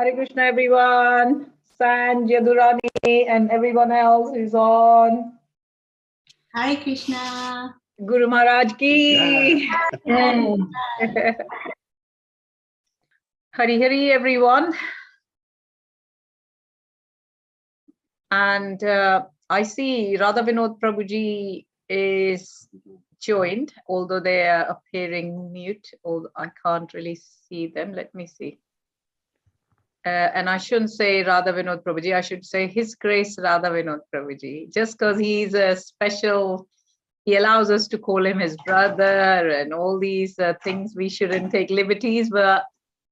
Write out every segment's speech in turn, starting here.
Hare Krishna, everyone. San, Yadurani, and everyone else is on. Hare Krishna. Guru Maharaj ki. Yeah. Hari Hari, everyone. And I see Radha Vinod Prabhuji is joined, although they are appearing mute. Although I can't really see them. Let me see. And I shouldn't say Radha Vinod Prabhuji, I should say His Grace Radha Vinod Prabhuji, just because he's a special, he allows us to call him his brother and all these things. We shouldn't take liberties, but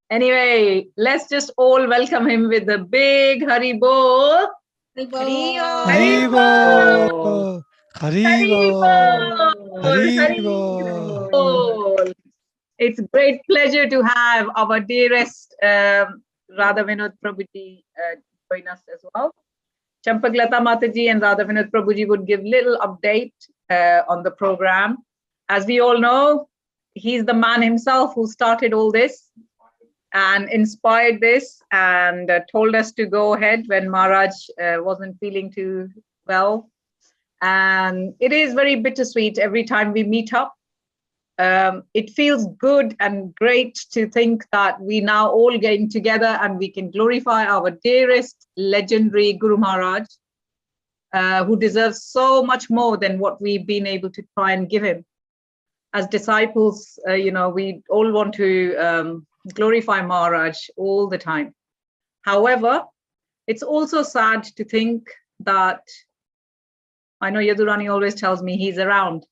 anyway, let's just all welcome him with a big Hari Bol. Hari Bol. Hari Bol. Hari Bol. It's a great pleasure to have our dearest Radha Vinod Prabhuji join us as well. Champaklata Mataji and Radha Vinod Prabhuji would give little update on the program. As we all know, he's the man himself who started all this and inspired this and told us to go ahead when Maharaj wasn't feeling too well. And it is very bittersweet every time we meet up. It feels good and great to think that we now all getting together and we can glorify our dearest legendary Guru Maharaj, who deserves so much more than what we've been able to try and give him. As disciples, we all want to glorify Maharaj all the time. However, it's also sad to think that, I know Yadurani always tells me he's around.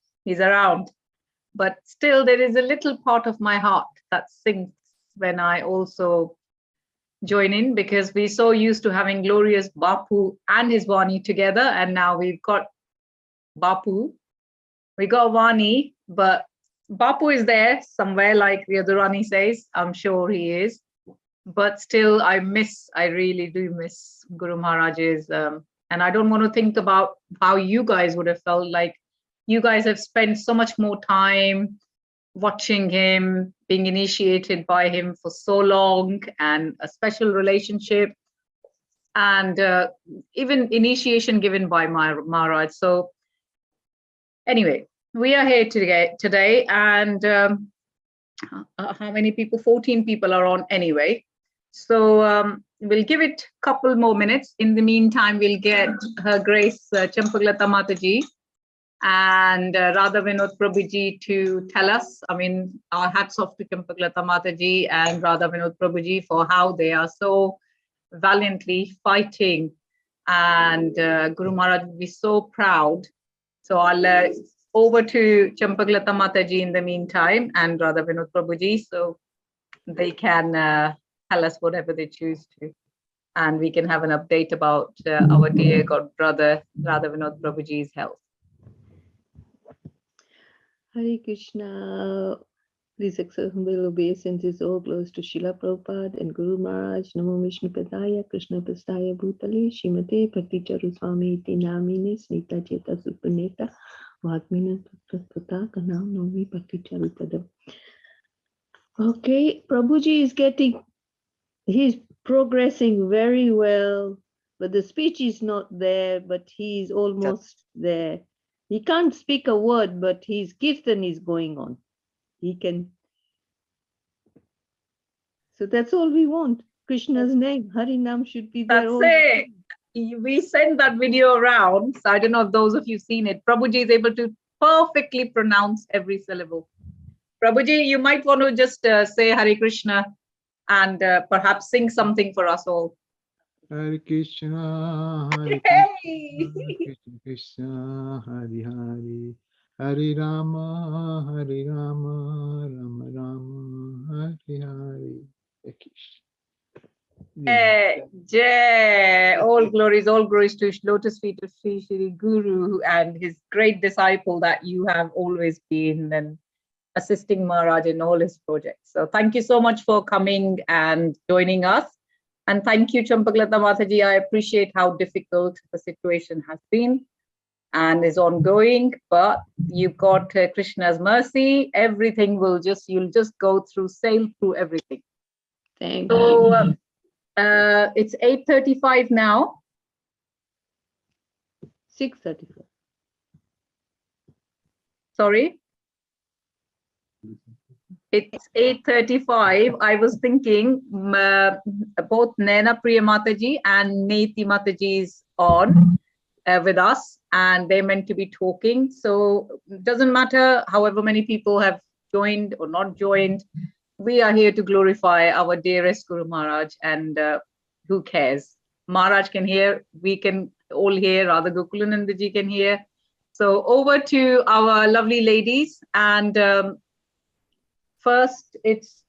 But still, there is a little part of my heart that sinks when I also join in, because we're so used to having glorious Bapu and his Vani together. And now we've got Bapu, we got Vani, but Bapu is there somewhere, like Yadurani says. I'm sure he is. But still, I really do miss Guru Maharaj's. And I don't want to think about how you guys would have felt like. You guys have spent so much more time watching him, being initiated by him for so long, and a special relationship, and even initiation given by Maharaj. So anyway, we are here today, and how many people? 14 people are on anyway. So we'll give it a couple more minutes. In the meantime, we'll get Her Grace Champaklata Mataji and Radha Vinod Prabhuji to tell us. I mean, our hats off to Champaklata Mataji and Radha Vinod Prabhuji for how they are so valiantly fighting, and Guru Maharaj will be so proud. So I'll over to Champaklata Mataji in the meantime and Radha Vinod Prabhuji, so they can tell us whatever they choose to, and we can have an update about our dear God brother Radha Vinod Prabhuji's health. Hare Krishna. Please accept humble obeisances, all glories to Srila Prabhupada and Guru Maharaj. Namo Vishnu Padaya, Krishna Pastaya Bhutale, Shrimate Bhakti Charu Swami iti namine, Snita Cheta Supuneta, Vatmina Tattva Kanam Nomi Bhakti Charu Padam. Okay, Prabhuji is he's progressing very well, but the speech is not there, but he's almost there. He can't speak a word, but his kirtan is going on. He can. So that's all we want. Krishna's name, Harinam should be there. That's it. We sent that video around. So I don't know if those of you seen it. Prabhuji is able to perfectly pronounce every syllable. Prabhuji, you might want to just say Hare Krishna and perhaps sing something for us all. Hare Krishna, Hare Hey! Krishna, Krishna, Hare Hare, Hare Rama, Rama Rama, Hare Hare. Jai, all glories to lotus feet of Sri Shri Guru and his great disciple that you have always been and assisting Maharaj in all his projects. So thank you so much for coming and joining us. And thank you, Champaklata Mataji. I appreciate how difficult the situation has been and is ongoing, but you've got Krishna's mercy. Everything will you'll just go through, sail through everything. Thank you. It's 8:35 now. 6:34. Sorry. It's 8:35. I was thinking both Naina Priya Mataji and Neeti Mataji is on with us, and they're meant to be talking. So it doesn't matter however many people have joined or not joined. We are here to glorify our dearest Guru Maharaj, and who cares? Maharaj can hear, we can all hear, Radha Gokulanandaji can hear. So over to our lovely ladies, and first it's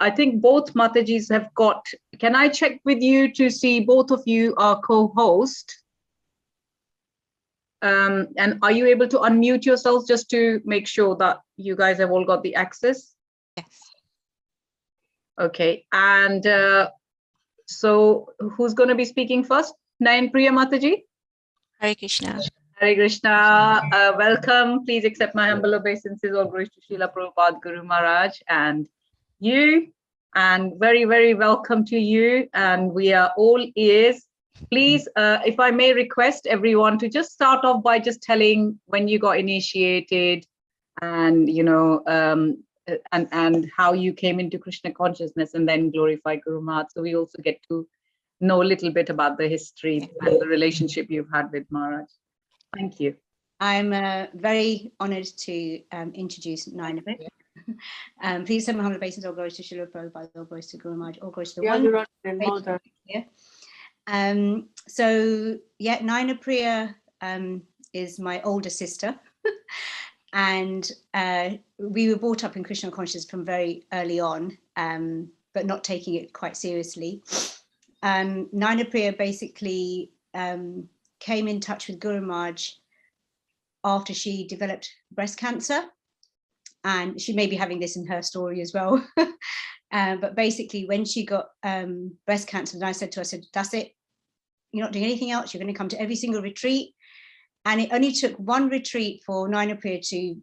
I think both Matajis have got, can I check with you to see both of you are co-host? And are you able to unmute yourselves just to make sure that you guys have all got the access? Yes. Okay, and so who's going to be speaking first? Nayan Priya Mataji? Hare Krishna. Hare Krishna, welcome. Please accept my humble obeisances. All glories to Srila Prabhupada, Guru Maharaj, and you. And very, very welcome to you. And we are all ears. Please, if I may request everyone to just start off by just telling when you got initiated, and you know, and how you came into Krishna consciousness, and then glorify Guru Maharaj. So we also get to know a little bit about the history and the relationship you've had with Maharaj. Thank you. I'm very honoured to introduce Naina. Please send my humble obeisance, all glories to Srila Prabhupada, all glories to Guru Maharaj, all glories to the one. Yeah. So yeah, Naina Priya is my older sister. And we were brought up in Krishna consciousness from very early on, but not taking it quite seriously. Naina Priya basically came in touch with Guru Maharaj after she developed breast cancer, and she may be having this in her story as well. But basically, when she got breast cancer, and I said to her, I said, that's it, you're not doing anything else, you're going to come to every single retreat. And it only took one retreat for Naina Priya to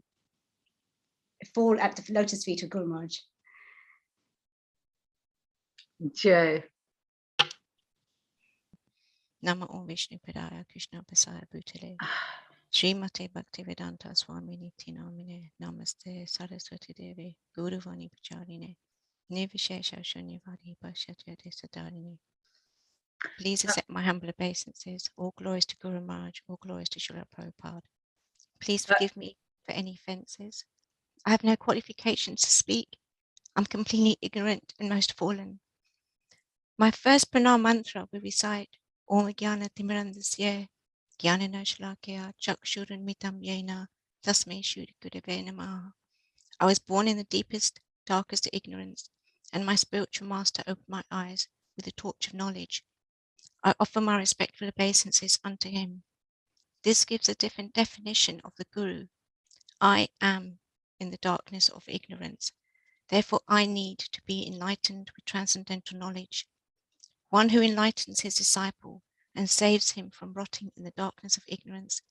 fall at the lotus feet of Guru Maharaj. Jai. Nama Om Vishnu Padaya Krishna Pasaya Bhutale Srimate Bhakti Vedanta Swami Niti Namine Namaste Saraswati Devi Guru Vani Pacharine Nivishesha Shunyavadi Bhashatyate Sadarine. Please accept my humble obeisances. All glories to Guru Maharaj, all glories to Srila Prabhupada. Please forgive me for any offences. I have no qualifications to speak. I'm completely ignorant and most fallen. My first pranam mantra will recite Om Jnana Timirandasya Jnanena Shalakya Chakshuran Mitam Yena Tasmai Shri Gurave Namaha. I was born in the deepest, darkest ignorance, and my spiritual master opened my eyes with the torch of knowledge. I offer my respectful obeisances unto him. This gives a different definition of the Guru. I am in the darkness of ignorance. Therefore, I need to be enlightened with transcendental knowledge. One who enlightens his disciple and saves him from rotting in the darkness of ignorance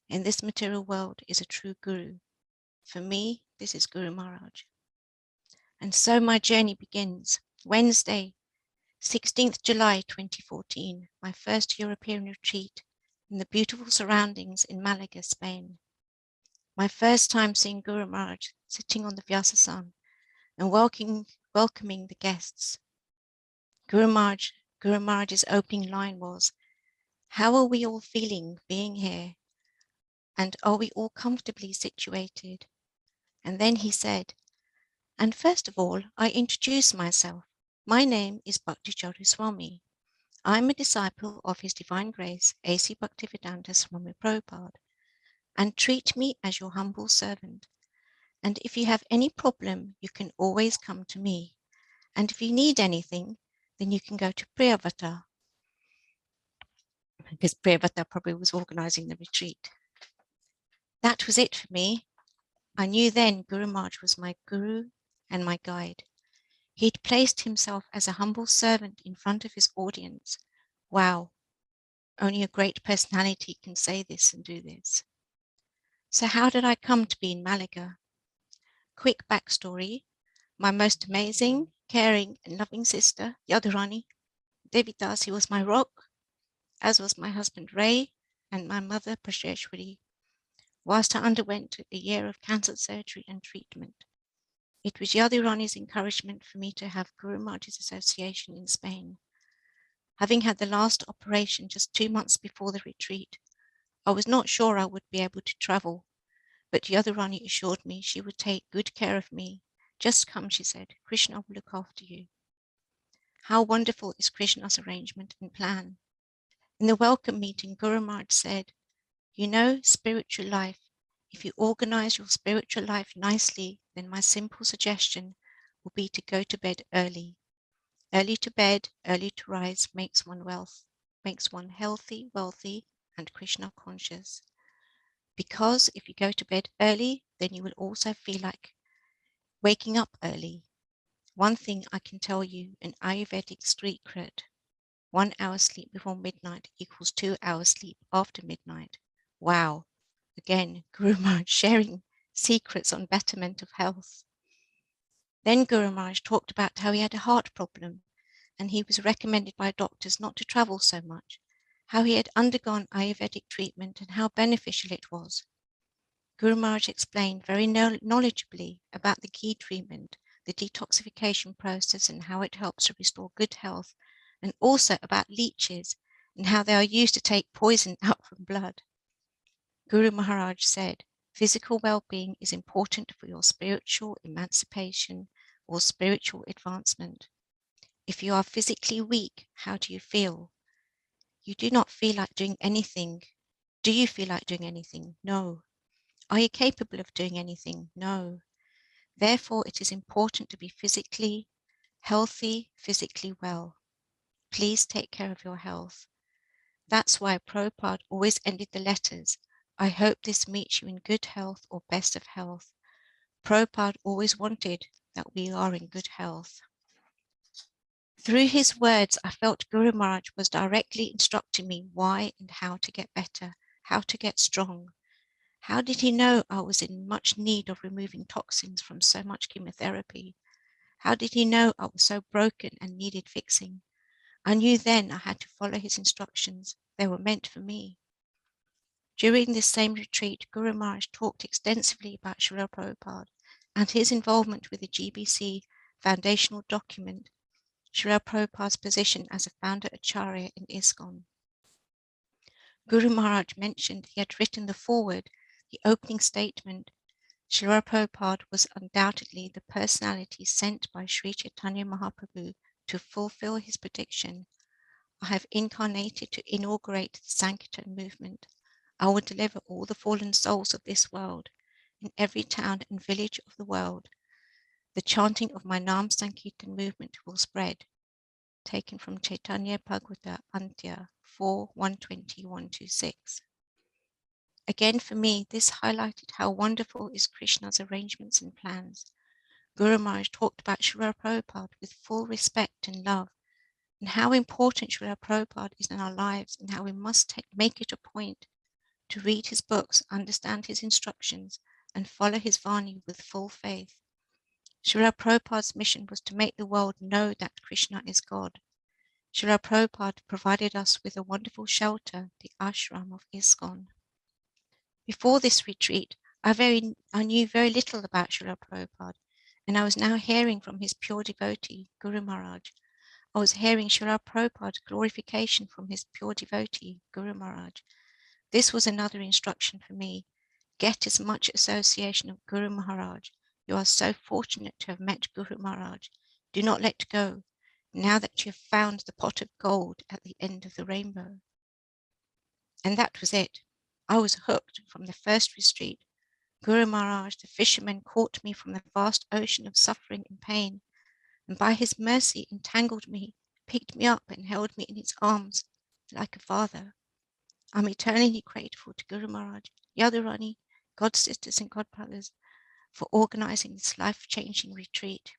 in this material world is a true Guru. For me, this is Guru Maharaj. And so my journey begins. Wednesday, 16th July 2014, my first European retreat in the beautiful surroundings in Malaga, Spain. My first time seeing Guru Maharaj sitting on the Vyasasan and welcoming the guests. Guru Maharaj's opening line was, "How are we all feeling being here? And are we all comfortably situated?" And then he said, "And first of all, I introduce myself. My name is Bhakti Charu Swami. I'm a disciple of His Divine Grace, A.C. Bhaktivedanta Swami Prabhupada, and treat me as your humble servant. And if you have any problem, you can always come to me. And if you need anything, then you can go to Priyavata," because Priyavata probably was organizing the retreat. That was it for me. I knew then Guru Maharaj was my guru and my guide. He'd placed himself as a humble servant in front of his audience. Wow, only a great personality can say this and do this. So how did I come to be in Malaga? Quick backstory. My most amazing caring and loving sister, Yadurani, Devidasi was my rock, as was my husband Ray and my mother Prasheshwari, whilst I underwent a year of cancer surgery and treatment. It was Yadurani's encouragement for me to have Guru Maharaj's association in Spain. Having had the last operation just 2 months before the retreat, I was not sure I would be able to travel, but Yadurani assured me she would take good care of me. Just come, she said, Krishna will look after you. How wonderful is Krishna's arrangement and plan. In the welcome meeting, Guru Maharaj said, you know, spiritual life, if you organize your spiritual life nicely, then my simple suggestion will be to go to bed early. Early to bed, early to rise makes one healthy, wealthy, and Krishna conscious. Because if you go to bed early, then you will also feel like waking up early. One thing I can tell you, an Ayurvedic secret, 1 hour sleep before midnight equals 2 hours sleep after midnight. Wow. Again, Guru Maharaj sharing secrets on betterment of health. Then Guru Maharaj talked about how he had a heart problem and he was recommended by doctors not to travel so much, how he had undergone Ayurvedic treatment and how beneficial it was. Guru Maharaj explained very knowledgeably about the ghee treatment, the detoxification process and how it helps to restore good health, and also about leeches and how they are used to take poison out from blood. Guru Maharaj said, physical well-being is important for your spiritual emancipation or spiritual advancement. If you are physically weak, how do you feel? You do not feel like doing anything. Do you feel like doing anything? No. Are you capable of doing anything? No. Therefore, it is important to be physically healthy, physically well. Please take care of your health. That's why Prabhupada always ended the letters. I hope this meets you in good health or best of health. Prabhupada always wanted that we are in good health. Through his words, I felt Guru Maharaj was directly instructing me why and how to get better, how to get strong. How did he know I was in much need of removing toxins from so much chemotherapy? How did he know I was so broken and needed fixing? I knew then I had to follow his instructions. They were meant for me. During this same retreat, Guru Maharaj talked extensively about Srila Prabhupada and his involvement with the GBC foundational document, Srila Prabhupada's position as a founder Acharya in ISKCON. Guru Maharaj mentioned he had written the foreword, the opening statement. Srila Prabhupada was undoubtedly the personality sent by Sri Chaitanya Mahaprabhu to fulfill his prediction. I have incarnated to inaugurate the Sankirtan movement. I will deliver all the fallen souls of this world. In every town and village of the world, the chanting of my Nam Sankirtan movement will spread. Taken from Chaitanya Bhagavata Antya 4:120-126. Again, for me, this highlighted how wonderful is Krishna's arrangements and plans. Guru Maharaj talked about Srila Prabhupada with full respect and love, and how important Srila Prabhupada is in our lives, and how we must make it a point to read his books, understand his instructions, and follow his Vani with full faith. Srila Prabhupada's mission was to make the world know that Krishna is God. Srila Prabhupada provided us with a wonderful shelter, the ashram of ISKCON. Before this retreat, I knew very little about Srila Prabhupada, and I was now hearing from his pure devotee, Guru Maharaj. I was hearing Srila Prabhupada's glorification from his pure devotee, Guru Maharaj. This was another instruction for me. Get as much association of Guru Maharaj. You are so fortunate to have met Guru Maharaj. Do not let go, now that you have found the pot of gold at the end of the rainbow. And that was it. I was hooked from the first retreat. Guru Maharaj, the fisherman, caught me from the vast ocean of suffering and pain, and by his mercy entangled me, picked me up and held me in his arms like a father. I'm eternally grateful to Guru Maharaj, Yadurani, God sisters and God brothers for organizing this life-changing retreat.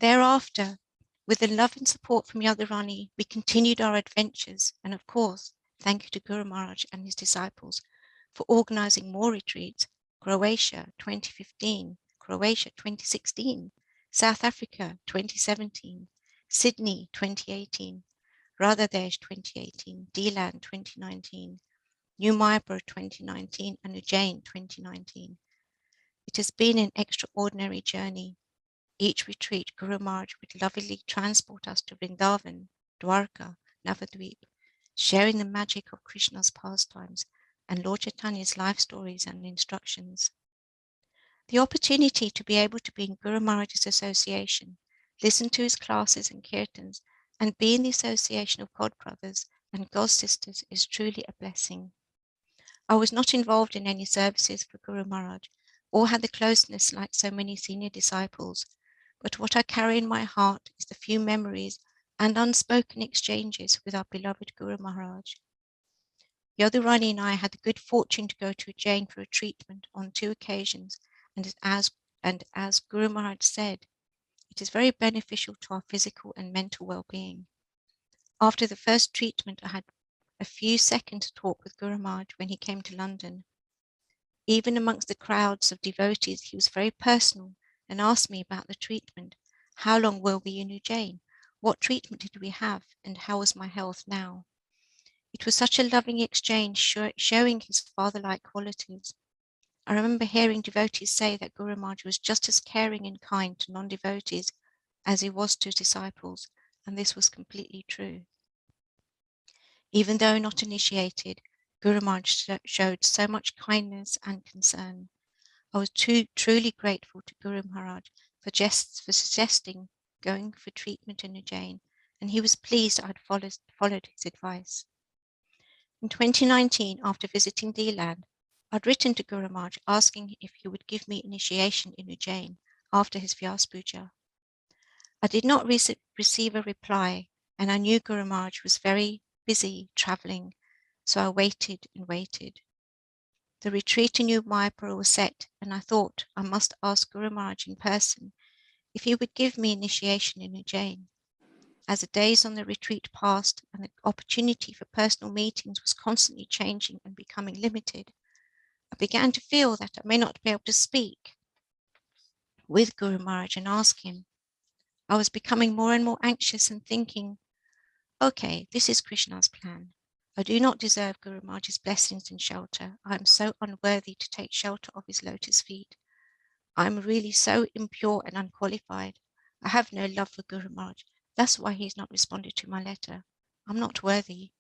Thereafter, with the love and support from Yadurani, we continued our adventures, and of course, thank you to Guru Maharaj and his disciples for organizing more retreats, Croatia 2015, Croatia 2016, South Africa 2017, Sydney 2018, Radhadesh 2018, D-Land 2019, New Mayapur 2019, and Ujjain 2019. It has been an extraordinary journey. Each retreat, Guru Maharaj would lovingly transport us to Vrindavan, Dwarka, Navadvip, sharing the magic of Krishna's pastimes and Lord Chaitanya's life stories and instructions. The opportunity to be able to be in Guru Maharaj's association, listen to his classes and kirtans, and be in the association of God brothers and God sisters is truly a blessing. I was not involved in any services for Guru Maharaj or had the closeness like so many senior disciples, but what I carry in my heart is the few memories and unspoken exchanges with our beloved Guru Maharaj. Yadurani and I had the good fortune to go to Ujjain for a treatment on 2 occasions, and as Guru Maharaj said, it is very beneficial to our physical and mental well-being. After the first treatment, I had a few seconds talk with Guru Maharaj when he came to London. Even amongst the crowds of devotees, he was very personal and asked me about the treatment. How long were we in Ujjain? What treatment did we have? And how was my health now? It was such a loving exchange, showing his father-like qualities. I remember hearing devotees say that Guru Maharaj was just as caring and kind to non-devotees as he was to disciples, and this was completely true. Even though not initiated, Guru Maharaj showed so much kindness and concern. I was truly grateful to Guru Maharaj for suggesting going for treatment in Ujjain, and he was pleased I had followed his advice. In 2019, after visiting D-Land, I'd written to Guru Maharaj asking if he would give me initiation in Ujjain after his Vyas Puja. I did not receive a reply, and I knew Guru Maharaj was very busy traveling, so I waited and waited. The retreat in New Mayapur was set, and I thought I must ask Guru Maharaj in person if he would give me initiation in Ujjain. As the days on the retreat passed and the opportunity for personal meetings was constantly changing and becoming limited, I began to feel that I may not be able to speak with Guru Maharaj and ask him. I was becoming more and more anxious and thinking, okay, this is Krishna's plan. I do not deserve Guru Maharaj's blessings and shelter. I am so unworthy to take shelter of his lotus feet. I am really so impure and unqualified. I have no love for Guru Maharaj. That's why he's not responded to my letter. I'm not worthy.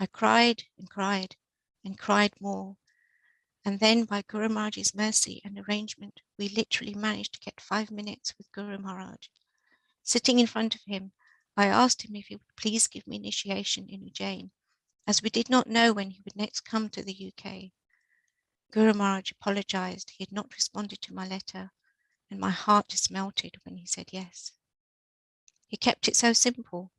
I cried and cried and cried more. And then by Guru Maharaj's mercy and arrangement, we literally managed to get 5 minutes with Guru Maharaj. Sitting in front of him, I asked him if he would please give me initiation in Ujjain, as we did not know when he would next come to the UK. Guru Maharaj apologized. He had not responded to my letter, and my heart just melted when he said yes. He kept it so simple.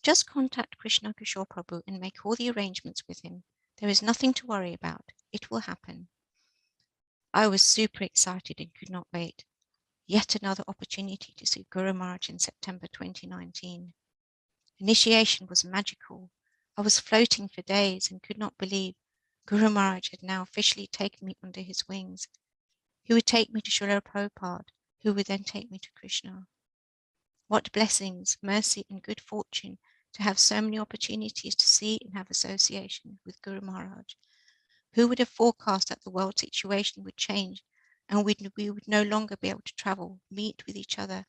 Just contact Krishna Kishore Prabhu and make all the arrangements with him. There is nothing to worry about. It will happen. I was super excited and could not wait. Yet another opportunity to see Guru Maharaj in September 2019. Initiation was magical. I was floating for days and could not believe Guru Maharaj had now officially taken me under his wings. He would take me to Srila Prabhupada, who would then take me to Krishna. What blessings, mercy, and good fortune to have so many opportunities to see and have association with Guru Maharaj. Who would have forecast that the world situation would change and we would no longer be able to travel, meet with each other,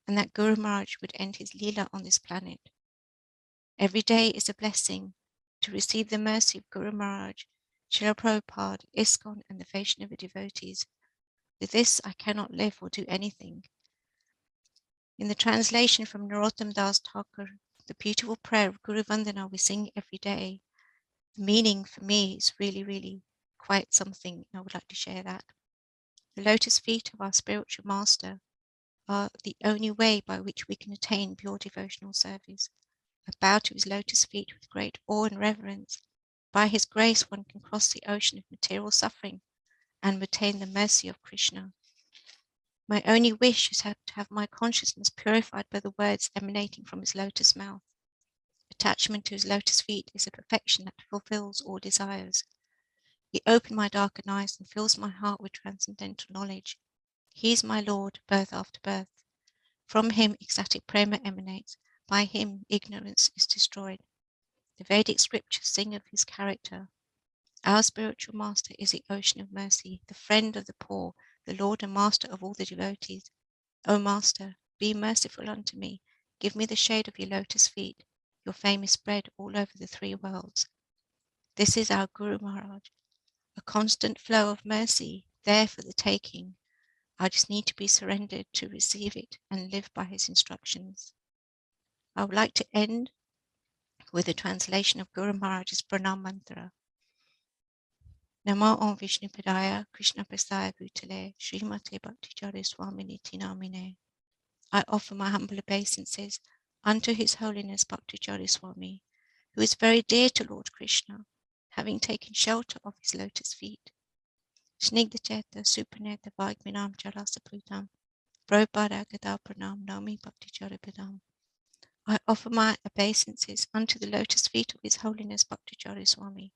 and that Guru Maharaj would end his Leela on this planet? Every day is a blessing to receive the mercy of Guru Maharaj, Srila Prabhupada, ISKCON, and the Vaishnava devotees. With this, I cannot live or do anything. In the translation from Narottam Das Thakur, the beautiful prayer of Guru Vandana we sing every day, the meaning for me is really, really quite something. I would like to share that. The lotus feet of our spiritual master are the only way by which we can attain pure devotional service. I bow to his lotus feet with great awe and reverence. By his grace, one can cross the ocean of material suffering and attain the mercy of Krishna. My only wish is to have my consciousness purified by the words emanating from his lotus mouth. Attachment to his lotus feet is a perfection that fulfills all desires. He opened my darkened eyes and fills my heart with transcendental knowledge. He is my Lord, birth after birth. From him ecstatic prema emanates. By him ignorance is destroyed. The Vedic scriptures sing of his character. Our spiritual master is the ocean of mercy, the friend of the poor, the Lord and master of all the devotees. O Master, be merciful unto me. Give me the shade of your lotus feet. Your fame is spread all over the three worlds. This is our Guru Maharaj, a constant flow of mercy there for the taking. I just need to be surrendered to receive it and live by his instructions. I would like to end with a translation of Guru Maharaj's Pranam Mantra. Namo Om Vishnu Padaya, Krishna Prasaya Bhutale, Srimate Bhakti Charu Swami Namine. I offer my humble obeisances unto His Holiness Bhakti Charu Swami, who is very dear to Lord Krishna, having taken shelter of his lotus feet. Snigdha Cheta Supaneta Vagminam Jalasaputam, Prabhupada Gada Pranam Nami Bhakti Charu Padam. I offer my obeisances unto the lotus feet of His Holiness Bhakti Charu Swami,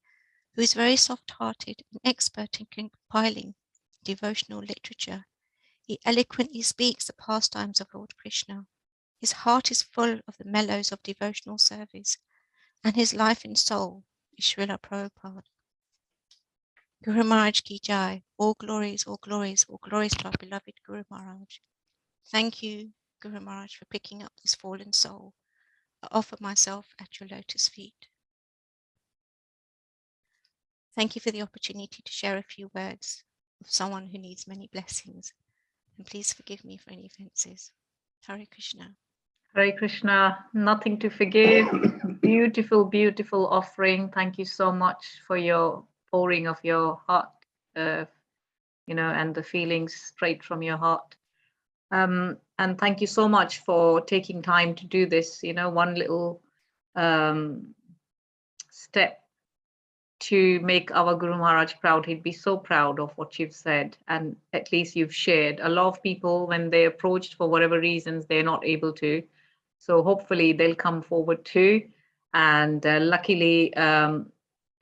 who is very soft-hearted and expert in compiling devotional literature. He eloquently speaks the pastimes of Lord Krishna. His heart is full of the mellows of devotional service, and his life and soul is Srila Prabhupada. Guru Maharaj ki jai. All glories, all glories, all glories to our beloved Guru Maharaj. Thank you, Guru Maharaj, for picking up this fallen soul. I offer myself at your lotus feet. Thank you for the opportunity to share a few words of someone who needs many blessings. And please forgive me for any offenses. Hare Krishna. Hare Krishna, nothing to forgive. Beautiful, beautiful offering. Thank you so much for your pouring of your heart, and the feelings straight from your heart. And thank you so much for taking time to do this, one little step to make our Guru Maharaj proud. He'd be so proud of what you've said, and at least you've shared. A lot of people, when they approached for whatever reasons, they're not able to. So hopefully they'll come forward too. And luckily,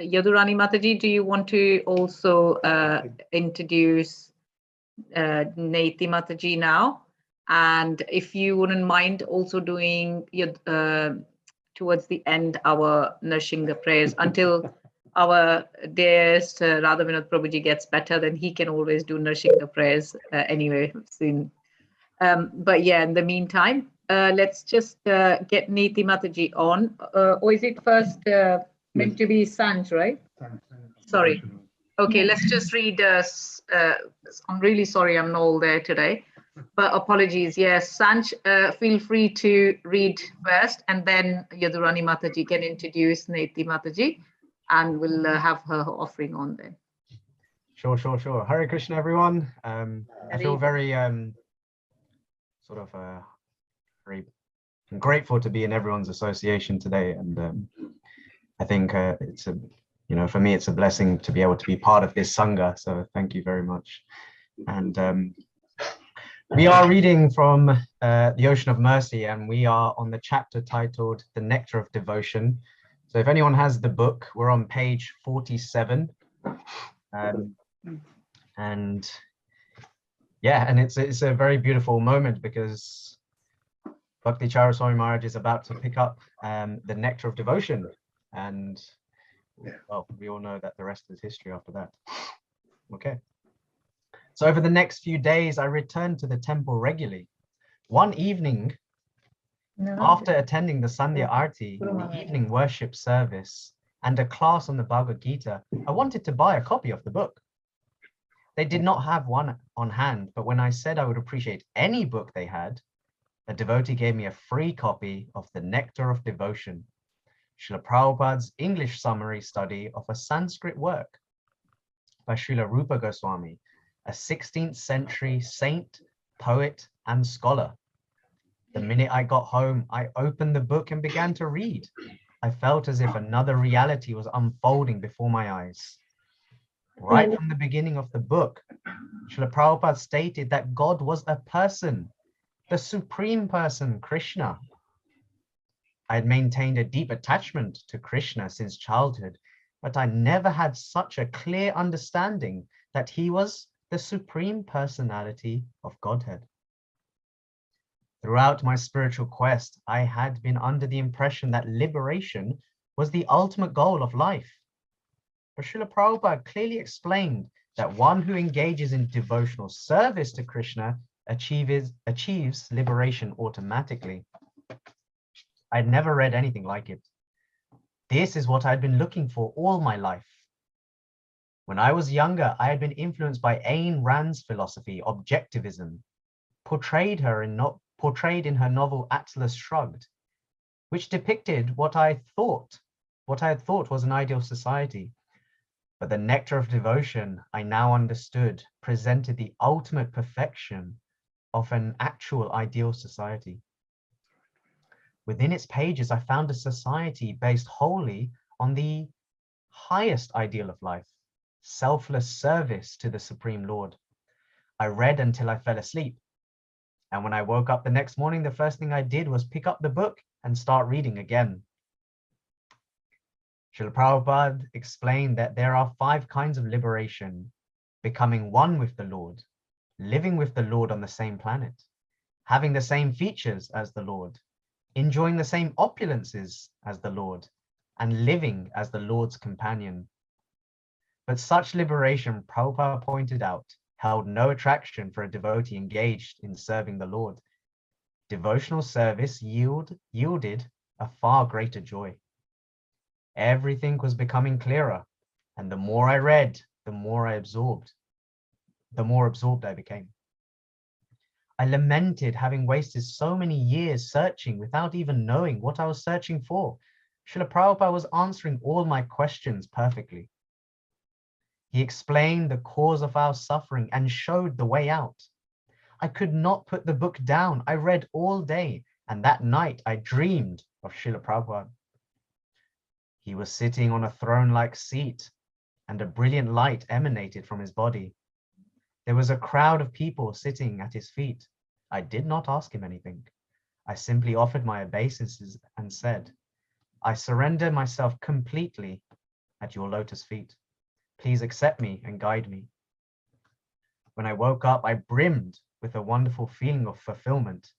Yadurani Mataji, do you want to also introduce Neiti Mataji now? And if you wouldn't mind also doing towards the end our Narsingha prayers until our dearest Radha Vinod Prabhuji gets better, then he can always do Narsingha prayers anyway soon. But yeah, in the meantime, let's just get Neiti Mataji on. Or is it first meant to be Sanj, right? Sorry. Okay, let's just read. I'm really sorry I'm not all there today, but apologies. Yes, Sanj, feel free to read first, and then Yadurani Mataji can introduce Neiti Mataji, and we'll have her offering on then. Sure. Hare Krishna, everyone. I feel very very grateful to be in everyone's association today, and I think it's for me it's a blessing to be able to be part of this sangha. So thank you very much. And we are reading from the Ocean of Mercy, and we are on the chapter titled "The Nectar of Devotion." So if anyone has the book, we're on page 47. And yeah, and it's a very beautiful moment because Bhakti Charu Swami Maharaj is about to pick up the nectar of devotion, and well, we all know that the rest is history after that. Okay. So over the next few days, I returned to the temple regularly. One evening, after attending the Sandhya Arti, the evening worship service, and a class on the Bhagavad Gita, I wanted to buy a copy of the book. They did not have one on hand, but when I said I would appreciate any book they had, a devotee gave me a free copy of The Nectar of Devotion, Srila Prabhupada's English summary study of a Sanskrit work by Srila Rupa Goswami, a 16th century saint, poet, and scholar. The minute I got home, I opened the book and began to read. I felt as if another reality was unfolding before my eyes. Right from the beginning of the book, Srila Prabhupada stated that God was a person, the supreme person, Krishna. I had maintained a deep attachment to Krishna since childhood, but I never had such a clear understanding that he was the supreme personality of Godhead. Throughout my spiritual quest, I had been under the impression that liberation was the ultimate goal of life. But Srila Prabhupada clearly explained that one who engages in devotional service to Krishna achieves liberation automatically. I'd never read anything like it. This is what I'd been looking for all my life. When I was younger, I had been influenced by Ayn Rand's philosophy, objectivism, portrayed in her novel Atlas Shrugged, which depicted what I had thought was an ideal society. But the nectar of devotion, I now understood, presented the ultimate perfection of an actual ideal society. Within its pages, I found a society based wholly on the highest ideal of life, selfless service to the Supreme Lord. I read until I fell asleep. And when I woke up the next morning, the first thing I did was pick up the book and start reading again. Srila Prabhupada explained that there are 5 kinds of liberation: becoming one with the Lord, living with the Lord on the same planet, having the same features as the Lord, enjoying the same opulences as the Lord, and living as the Lord's companion. But such liberation, Prabhupada pointed out, held no attraction for a devotee engaged in serving the Lord. Devotional service yielded a far greater joy. Everything was becoming clearer, and the more I read, the more absorbed I became. I lamented having wasted so many years searching without even knowing what I was searching for. Srila Prabhupada was answering all my questions perfectly. He explained the cause of our suffering and showed the way out. I could not put the book down. I read all day, and that night I dreamed of Srila Prabhupada. He was sitting on a throne-like seat, and a brilliant light emanated from his body. There was a crowd of people sitting at his feet. I did not ask him anything. I simply offered my obeisances and said, "I surrender myself completely at your lotus feet. Please accept me and guide me." When I woke up, I brimmed with a wonderful feeling of fulfillment.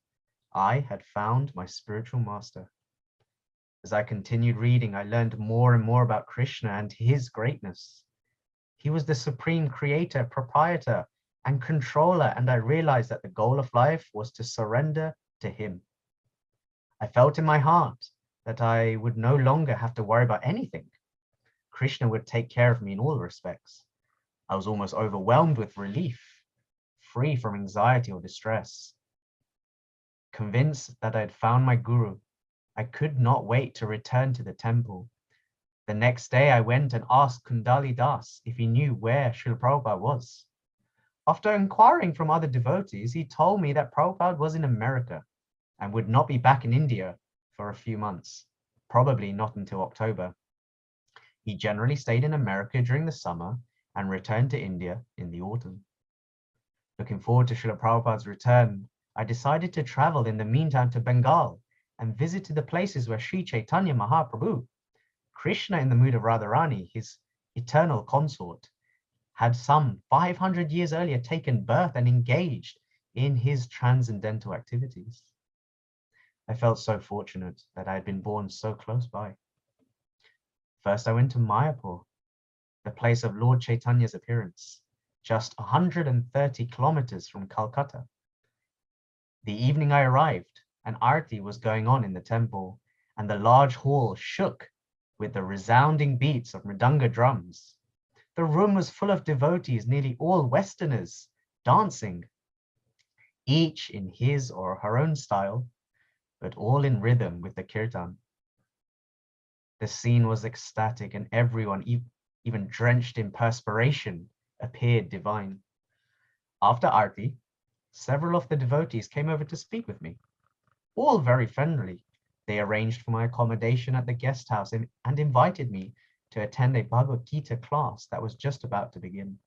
I had found my spiritual master. As I continued reading, I learned more and more about Krishna and his greatness. He was the supreme creator, proprietor, and controller, and I realized that the goal of life was to surrender to him. I felt in my heart that I would no longer have to worry about anything. Krishna would take care of me in all respects. I was almost overwhelmed with relief, free from anxiety or distress. Convinced that I had found my guru, I could not wait to return to the temple. The next day, I went and asked Kundali Das if he knew where Srila Prabhupada was. After inquiring from other devotees, he told me that Prabhupada was in America and would not be back in India for a few months, probably not until October. He generally stayed in America during the summer and returned to India in the autumn. Looking forward to Srila Prabhupada's return, I decided to travel in the meantime to Bengal and visited the places where Sri Chaitanya Mahaprabhu, Krishna in the mood of Radharani, his eternal consort, had some 500 years earlier taken birth and engaged in his transcendental activities. I felt so fortunate that I had been born so close by. First, I went to Mayapur, the place of Lord Chaitanya's appearance, just 130 kilometers from Calcutta. The evening I arrived, an arti was going on in the temple, and the large hall shook with the resounding beats of mridanga drums. The room was full of devotees, nearly all Westerners, dancing, each in his or her own style, but all in rhythm with the kirtan. The scene was ecstatic, and everyone, even drenched in perspiration, appeared divine. After Arti, several of the devotees came over to speak with me, all very friendly. They arranged for my accommodation at the guest house and invited me to attend a Bhagavad Gita class that was just about to begin.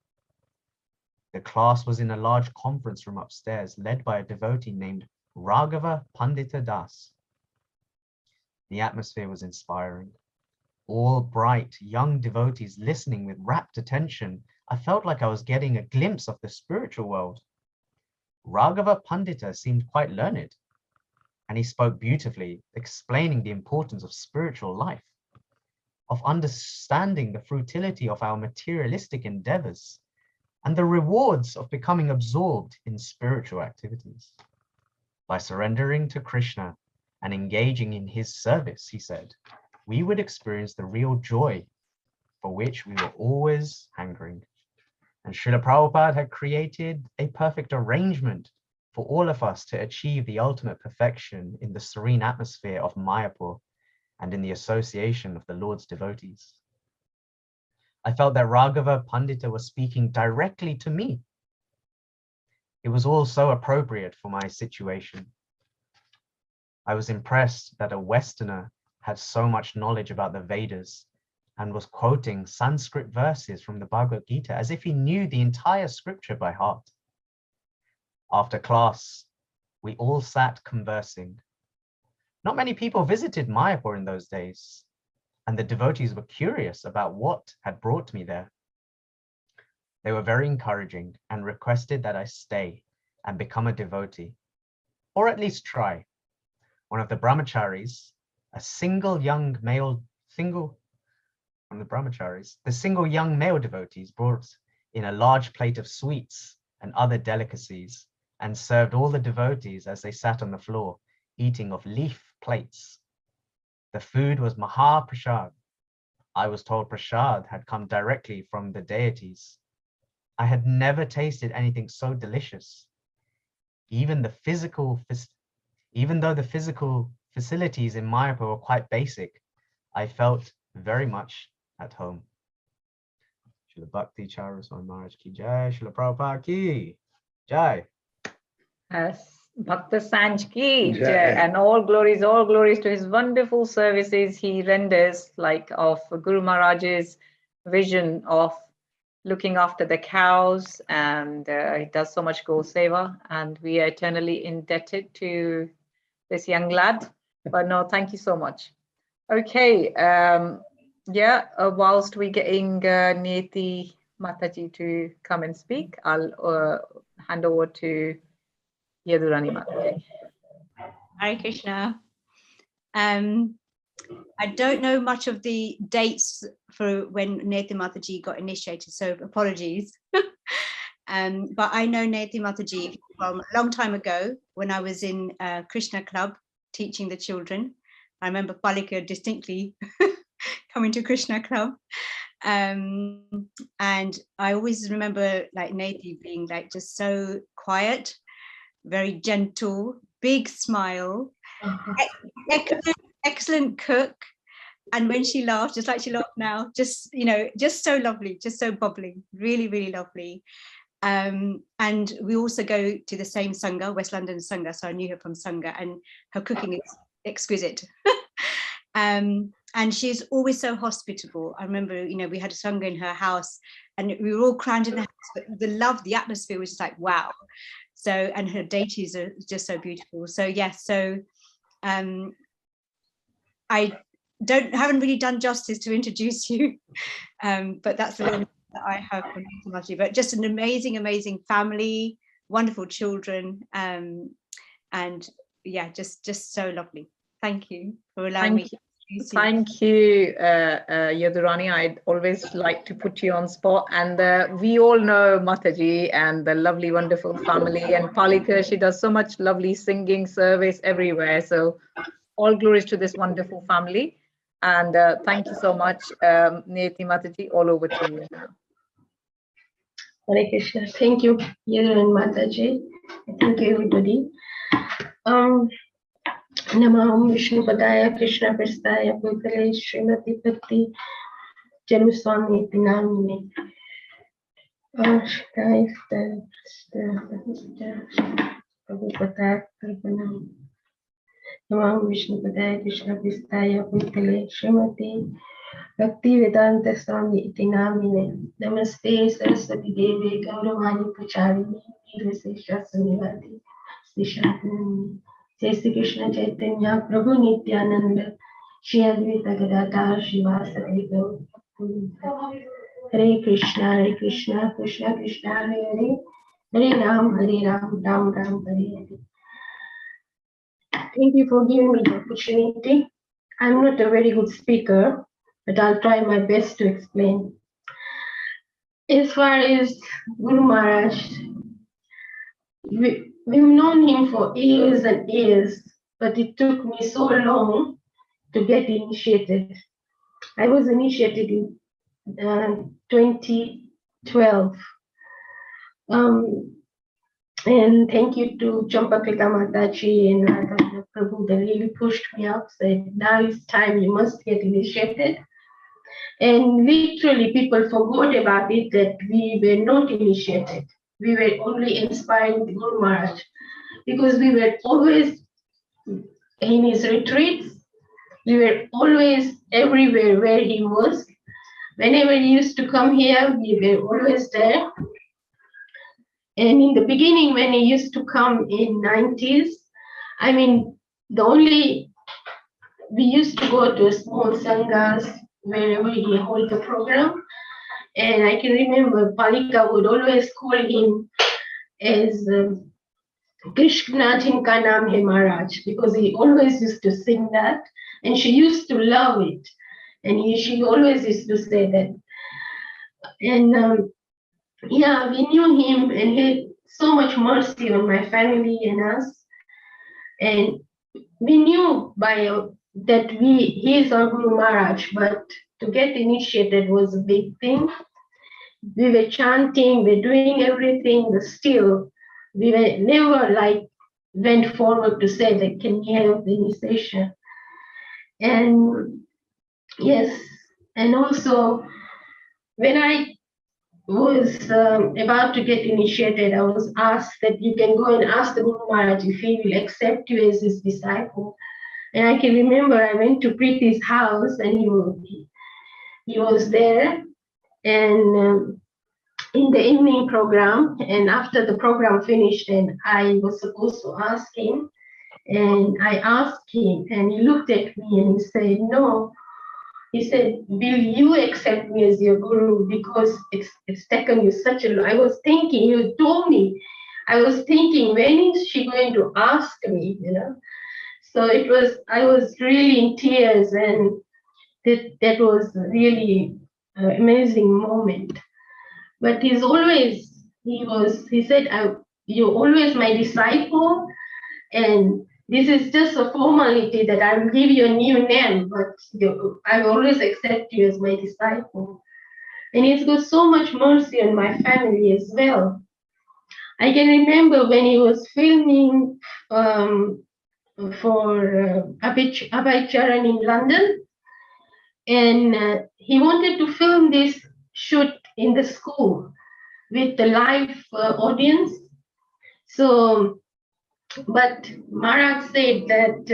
The class was in a large conference room upstairs, led by a devotee named Raghava Pandita Das. The atmosphere was inspiring. All bright, young devotees listening with rapt attention. I felt like I was getting a glimpse of the spiritual world. Raghava Pandita seemed quite learned. and he spoke beautifully, explaining the importance of spiritual life, of understanding the futility of our materialistic endeavors, and the rewards of becoming absorbed in spiritual activities. By surrendering to Krishna and engaging in his service, he said, we would experience the real joy for which we were always hankering. And Srila Prabhupada had created a perfect arrangement for all of us to achieve the ultimate perfection in the serene atmosphere of Mayapur and in the association of the Lord's devotees. I felt that Raghava Pandita was speaking directly to me. It was all so appropriate for my situation. I was impressed that a Westerner had so much knowledge about the Vedas and was quoting Sanskrit verses from the Bhagavad Gita as if he knew the entire scripture by heart. After class, we all sat conversing. Not many people visited Mayapur in those days, and the devotees were curious about what had brought me there. They were very encouraging and requested that I stay and become a devotee, or at least try. One of the brahmacharis, the single young male devotees brought in a large plate of sweets and other delicacies and served all the devotees as they sat on the floor, eating of leaf plates. The food was Mahaprasad. I was told prasad had come directly from the deities. I had never tasted anything so delicious. Even though the physical facilities in Mayapur were quite basic, I felt very much at home. Srila Bhakti Charu Swami Maharaj ki jai, Srila Prabhupada ki jai. Yes, Bhakta Sanj ki jai, and all glories to his wonderful services he renders, like of Guru Maharaj's vision of looking after the cows, and he does so much go seva, and we are eternally indebted to this young lad. But no, thank you so much. Okay, whilst we're getting Neti Mataji to come and speak, I'll hand over to Yadurani Mataji. Hare Krishna. I don't know much of the dates for when Neti Mataji got initiated, so apologies. But I know Neti Mataji from a long time ago when I was in Krishna Club teaching the children. I remember Palika distinctly coming to Krishna Club. And I always remember like Neti being like just so quiet, very gentle, big smile, excellent cook. And when she laughed, just like she laughed now, just, you know, just so lovely, just so bubbly, really, really lovely. And we also go to the same Sangha, West London Sangha, so I knew her from Sangha, and her cooking is exquisite. And she's always so hospitable. I remember, you know, we had a Sangha in her house and we were all crammed in the house, but the love, the atmosphere was just like, wow. So, and her deities are just so beautiful. So yes, so I haven't really done justice to introduce you, but that's a little bit that I have from Neti. But just an amazing family, wonderful children, and yeah, just so lovely. Thank you for allowing me to introduce you. Thank you, Yadurani. I'd always like to put you on spot, and we all know Mataji and the lovely, wonderful family, and Palika. She does so much lovely singing service everywhere. So all glories to this wonderful family. And thank you so much, Neti Mataji. All over to you now. Hare Krishna. Thank you, Yadurani Mataji. Thank you, everybody. Namah Vishnu Padaya Krishna Prasthaya Bhutale Srimati Bhakti Charu Swami iti namine. Prabhupada Karpanam. Namah Vishnu Padaya Krishna Prasthaya Bhutale Srimati Bhakti Vedanta Swami iti namine. Namaste Saraswati Devi Gauravani Pucharini Nirvasesha Sunivati Srishatnani. Jai Sri Krishna Chaitanya Prabhu Nityananda Shri Advaita Gadadhar Shivasati Gaur. Hare Krishna Krishna Krishna Hare Hare Hare Ram Ram Ram Hare Hare. Thank you for giving me the opportunity. I'm not a very good speaker, but I'll try my best to explain. As far as Guru Maharaj, we've known him for years and years, but it took me so long to get initiated. I was initiated in 2012. And thank you to Champaklita Mataji and Radha Prabhu that really pushed me up, said, now it's time, you must get initiated. And literally people forgot about it, that we were not initiated. We were only inspiring the Guru Maharaj, because we were always in his retreats. We were always everywhere where he was. Whenever he used to come here, we were always there. And in the beginning, when he used to come in 90s, I mean, we used to go to small sanghas wherever he held the program. And I can remember Palika would always call him as Krishna Jinka Naam Hai Maharaj, because he always used to sing that. And she used to love it. And she always used to say that. And yeah, we knew him, and he had so much mercy on my family and us. And we knew that he is our Guru Maharaj, but to get initiated was a big thing. We were chanting, we were doing everything, but still we were never went forward to say that can we have the initiation. And yes, and also when I was about to get initiated, I was asked that you can go and ask the Guru Maharaj if he will accept you as his disciple. And I can remember I went to Preeti's house, and he was there, and in the evening program, and after the program finished, and I was supposed to ask him, and I asked him, and he looked at me and he said, no. He said, will you accept me as your guru? Because it's taken you such a long. I was thinking, you told me, I was thinking, when is she going to ask me, So I was really in tears, and that was really an amazing moment. But he said, you're always my disciple, and this is just a formality that I will give you a new name, but I will always accept you as my disciple. And he's got so much mercy on my family as well. I can remember when he was filming for Abhay Charan in London, and he wanted to film this shoot in the school with the live audience. So, but Maharaj said that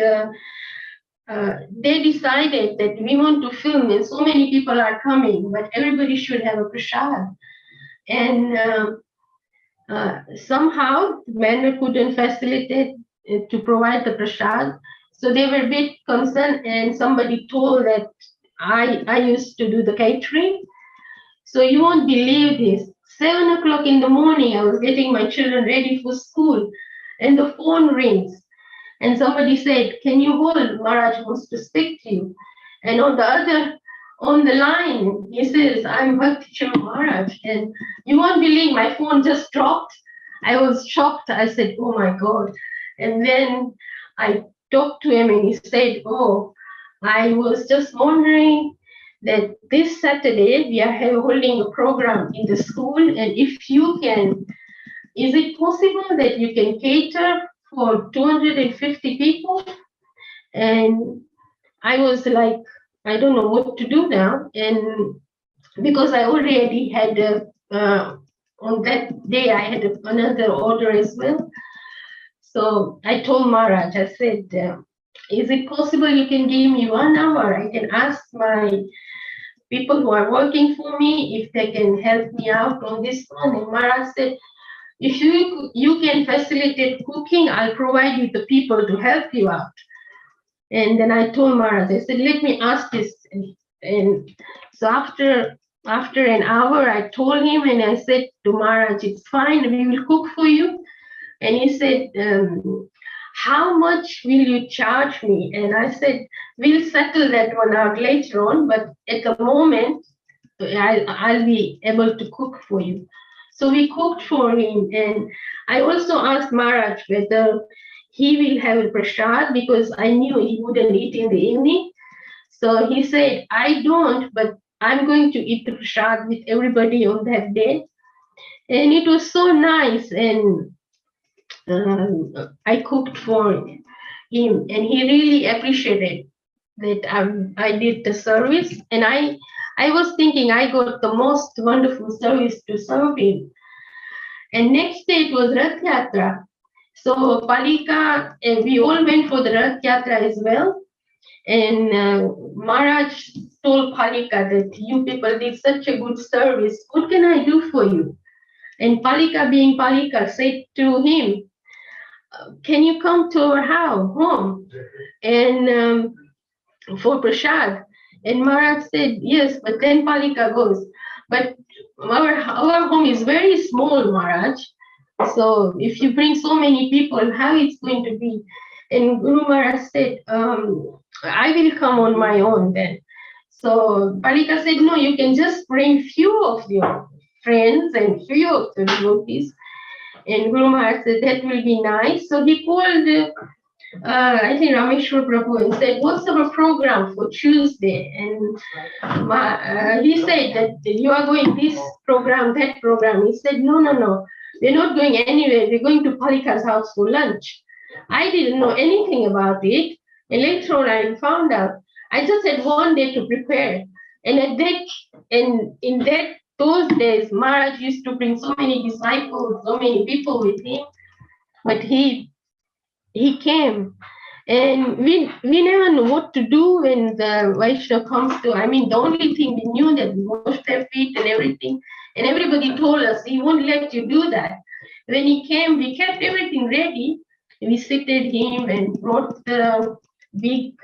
they decided that we want to film and so many people are coming, but everybody should have a prasad. And somehow the manor couldn't facilitate to provide the prasad. So they were a bit concerned, and somebody told that I used to do the catering. So you won't believe this. 7 o'clock in the morning, I was getting my children ready for school, and the phone rings. And somebody said, can you hold? Maharaj wants to speak to you. And on the line, he says, I'm Bhakti Charu Maharaj. And you won't believe, my phone just dropped. I was shocked. I said, oh my God. And then I talked to him, and he said, oh, I was just wondering that this Saturday we are holding a program in the school, and if you can, is it possible that you can cater for 250 people? And I was like, I don't know what to do now. And because I already had, on that day, I had another order as well. So I told Maharaj, I said, is it possible you can give me 1 hour? I can ask my people who are working for me if they can help me out on this one. And Maharaj said, if you can facilitate cooking, I'll provide you the people to help you out. And then I told Maharaj, I said, let me ask this. And so after an hour, I told him, and I said to Maharaj, it's fine, we will cook for you. And he said, how much will you charge me? And I said, we'll settle that one out later on, but at the moment, I'll be able to cook for you. So we cooked for him, and I also asked Maharaj whether he will have a prasad, because I knew he wouldn't eat in the evening. So he said, I don't, but I'm going to eat the prasad with everybody on that day. And it was so nice, and I cooked for him, and he really appreciated that I did the service. And I was thinking I got the most wonderful service to serve him. And next day it was Rath Yatra. So Palika, we all went for the Rath Yatra as well. And Maharaj told Palika that you people did such a good service. What can I do for you? And Palika, being Palika, said to him, can you come to our home and for prasad? And Maharaj said, yes, but then Palika goes, but our home is very small, Maharaj. So if you bring so many people, how it's going to be? And Guru Maharaj said, I will come on my own then. So Palika said, no, you can just bring few of your friends and few of the devotees. And Guru Maharaj said, that will be nice. So he called, I think, Rameshwar Prabhu and said, what's our program for Tuesday? And he said that you are going this program, that program. He said, no, we're not going anywhere. We're going to Palika's house for lunch. I didn't know anything about it. And later on, I found out. I just had one day to prepare. And in those days, Maharaj used to bring so many disciples, so many people with him. But he came. And we never know what to do when the Vaishnava comes to. I mean, the only thing we knew that we washed their feet and everything. And everybody told us, he won't let you do that. When he came, we kept everything ready. We seated him and brought the big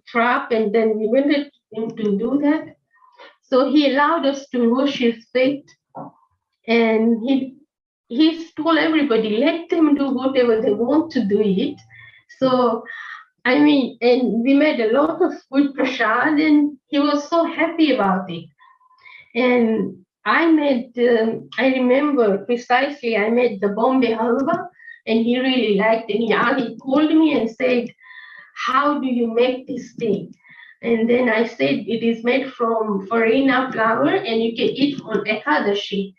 trap, and then we wanted him to do that. So he allowed us to wash his feet, and he told everybody, let them do whatever they want to do it. So, I mean, and we made a lot of good prasad, and he was so happy about it. And I remember precisely, I made the Bombay halwa, and he really liked it. He called me and said, how do you make this thing? And then I said, it is made from farina flour, and you can eat on Ekadashi.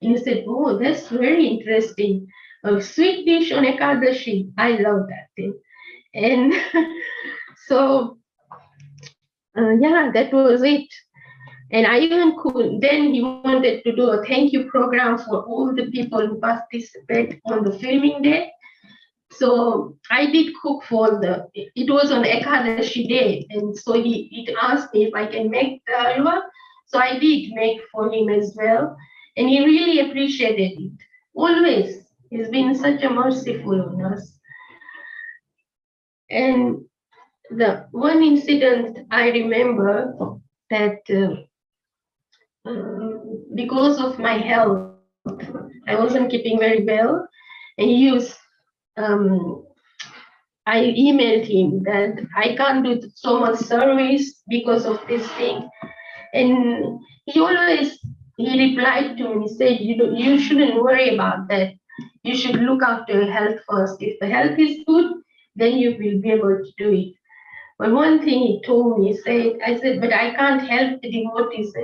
And he said, oh, that's very interesting. A sweet dish on Ekadashi. I love that thing. And so, that was it. And I even then he wanted to do a thank you program for all the people who participate on the filming day. So I did cook for it was on Ekadashi day. And so he asked me if I can make the halwa. So I did make for him as well. And he really appreciated it. Always. He's been such a merciful on us. And the one incident I remember that because of my health, I wasn't keeping very well. And I emailed him that I can't do so much service because of this thing. And he replied to me, he said, you shouldn't worry about that. You should look after your health first. If the health is good, then you will be able to do it. But one thing he told me, I said, but I can't help the devotees.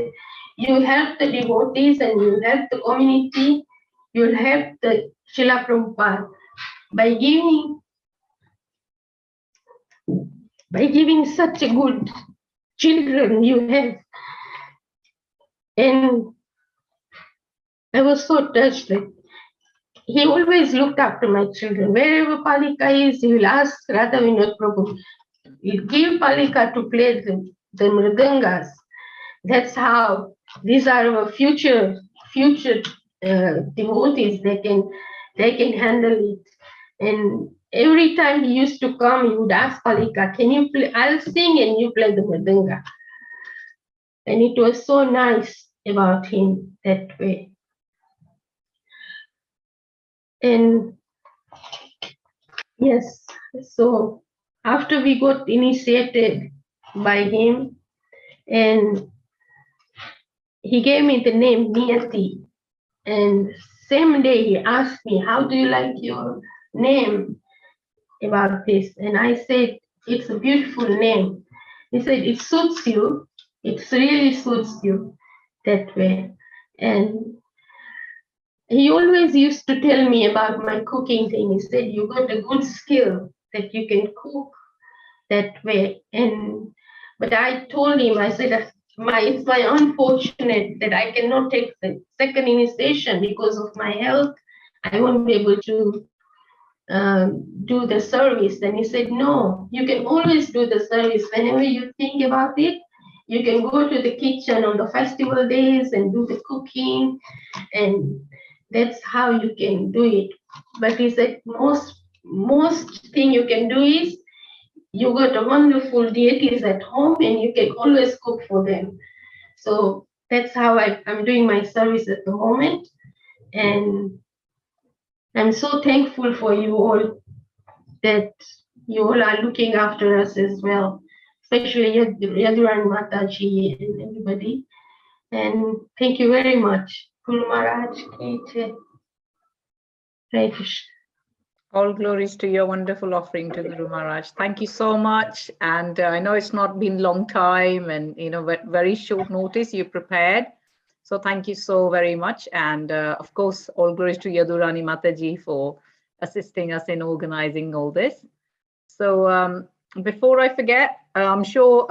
You help the devotees and you help the community, you'll help the Srila Prabhupada by giving such a good children you have. And I was so touched that he always looked after my children. Wherever Palika is, he will ask Radha Vinod Prabhu, he'll give Palika to play the mridangas. That's how these are our future devotees. They can handle it. And every time he used to come, he would ask Palika, can you play? I'll sing and you play the mridanga. And it was so nice about him that way. And yes, So after we got initiated by him, and he gave me the name Niyati. And same day he asked me, how do you like your name about this? And I said, it's a beautiful name. He said, it suits you. It really suits you that way. And he always used to tell me about my cooking thing. He said, you got a good skill that you can cook that way. And but I told him, I said, it's my unfortunate that I cannot take the second initiation because of my health. I won't be able to do the service. And he said, no, you can always do the service. Whenever you think about it, you can go to the kitchen on the festival days and do the cooking, and that's how you can do it. But he said, most thing you can do is you got a wonderful deities at home and you can always cook for them. So that's how I'm doing my service at the moment. And I'm so thankful for you all that you all are looking after us as well, especially Yaduran Mataji and everybody. And thank you very much. Guru Maharaj, Hare Krishna. All glories to your wonderful offering to Guru Maharaj. Thank you so much. And I know it's not been long time, and very short notice you prepared. So thank you so very much. And of course, all glories to Yadurani Mataji for assisting us in organizing all this. So before I forget, I'm sure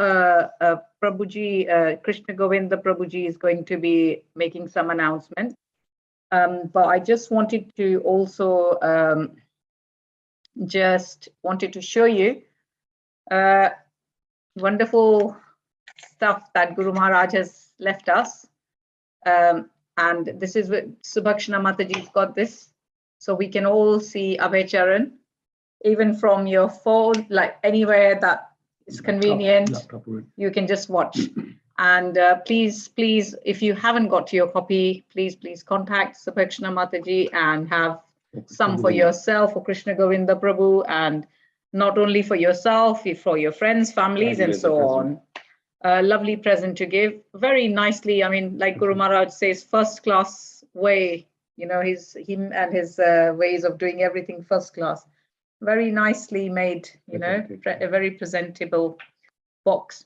Prabhuji, Krishna Govinda Prabhuji is going to be making some announcement. But I just wanted to also wanted to show you wonderful stuff that Guru Maharaj has left us. And this is what Subhakshana Mataji's got this. So we can all see Abhay Charan, even from your phone, like anywhere that is convenient, you can just watch. And please, if you haven't got your copy, please contact Subhakshana Mataji and have some for yourself, for Krishna Govinda Prabhu, and not only for yourself, for your friends, families, and so on. A lovely present to give, very nicely. I mean, like Guru Maharaj says, first class way. Him and his ways of doing everything first class. Very nicely made. A very presentable box.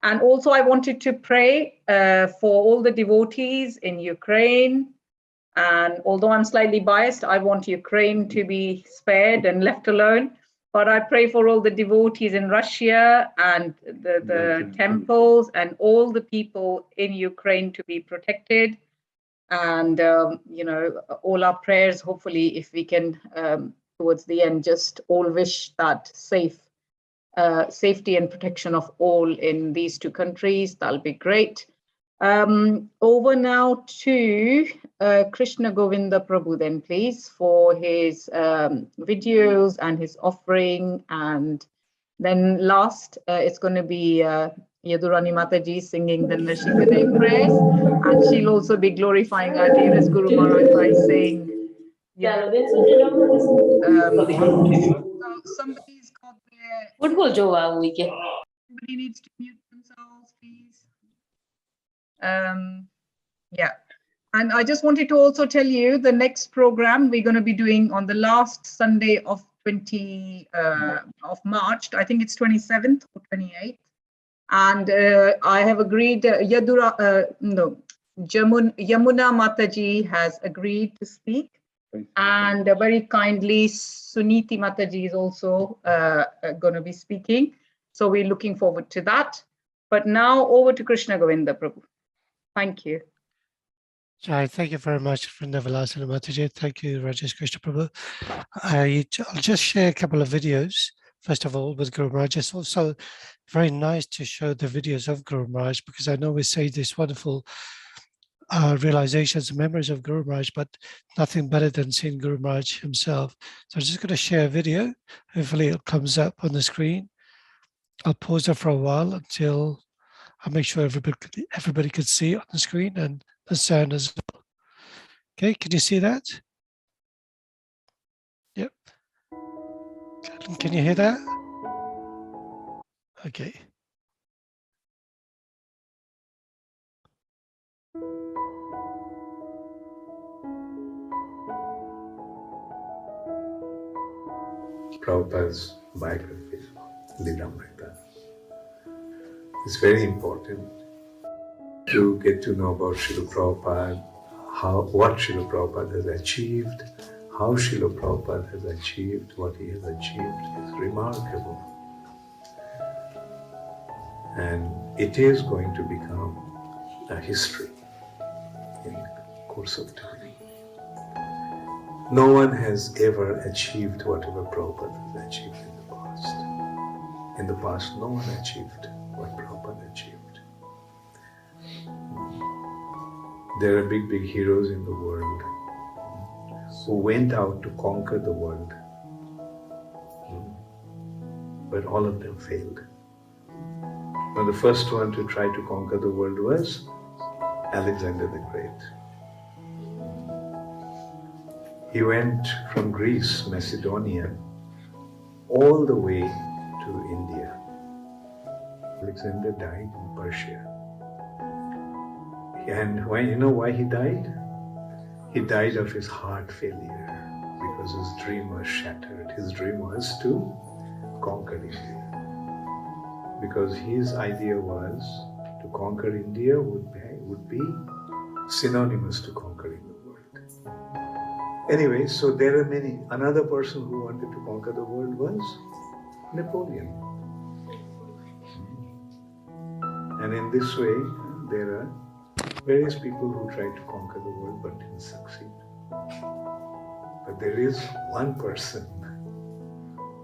And also, I wanted to pray for all the devotees in Ukraine. And although I'm slightly biased, I want Ukraine to be spared and left alone. But I pray for all the devotees in Russia and the temples and all the people in Ukraine to be protected. And, all our prayers, hopefully, if we can, towards the end, just all wish that safety and protection of all in these two countries. That'll be great. Over now to Krishna Govinda Prabhu then, please, for his videos and his offering. And then last, it's going to be Yadurani Mataji singing the Nrsimhadev prayers. And she'll also be glorifying our dearest Guru Maharaj by saying, somebody's got their... Somebody needs to mute themselves, please. Yeah. And I just wanted to also tell you the next program we're going to be doing on the last Sunday of March. I think it's 27th or 28th. And I have agreed, Yamuna Mataji has agreed to speak. And very kindly, Suniti Mataji is also going to be speaking. So we're looking forward to that. But now over to Krishna Govinda Prabhu. Thank you. Thank you very much, Vrinda Vilasana Mataji. Thank you, Rajesh Krishna Prabhu. I'll just share a couple of videos, first of all, with Guru Maharaj. It's also very nice to show the videos of Guru Maharaj, because I know we say this wonderful realizations and memories of Guru Maharaj, but nothing better than seeing Guru Maharaj himself. So I'm just going to share a video. Hopefully it comes up on the screen. I'll pause it for a while until I make sure everybody can see it on the screen and the sound as well. Okay, can you see that? Yep. Can you hear that? Okay. Prabhupada's biography, Lilamrita. It's very important to get to know about Srila Prabhupada, what Srila Prabhupada has achieved, how Srila Prabhupada has achieved what he has achieved is remarkable. And it is going to become a history in the course of time. No one has ever achieved whatever Prabhupada has achieved in the past. In the past, no one achieved what Prabhupada achieved. There are big, big heroes in the world who went out to conquer the world, but all of them failed. Now, the first one to try to conquer the world was Alexander the Great. He went from Greece, Macedonia, all the way to India. Alexander died in Persia. And you know why he died? He died of his heart failure because his dream was shattered. His dream was to conquer India. Because his idea was to conquer India would be synonymous to conquering the world. Anyway, so there are many. Another person who wanted to conquer the world was Napoleon. And in this way, there are various people who tried to conquer the world but didn't succeed. But there is one person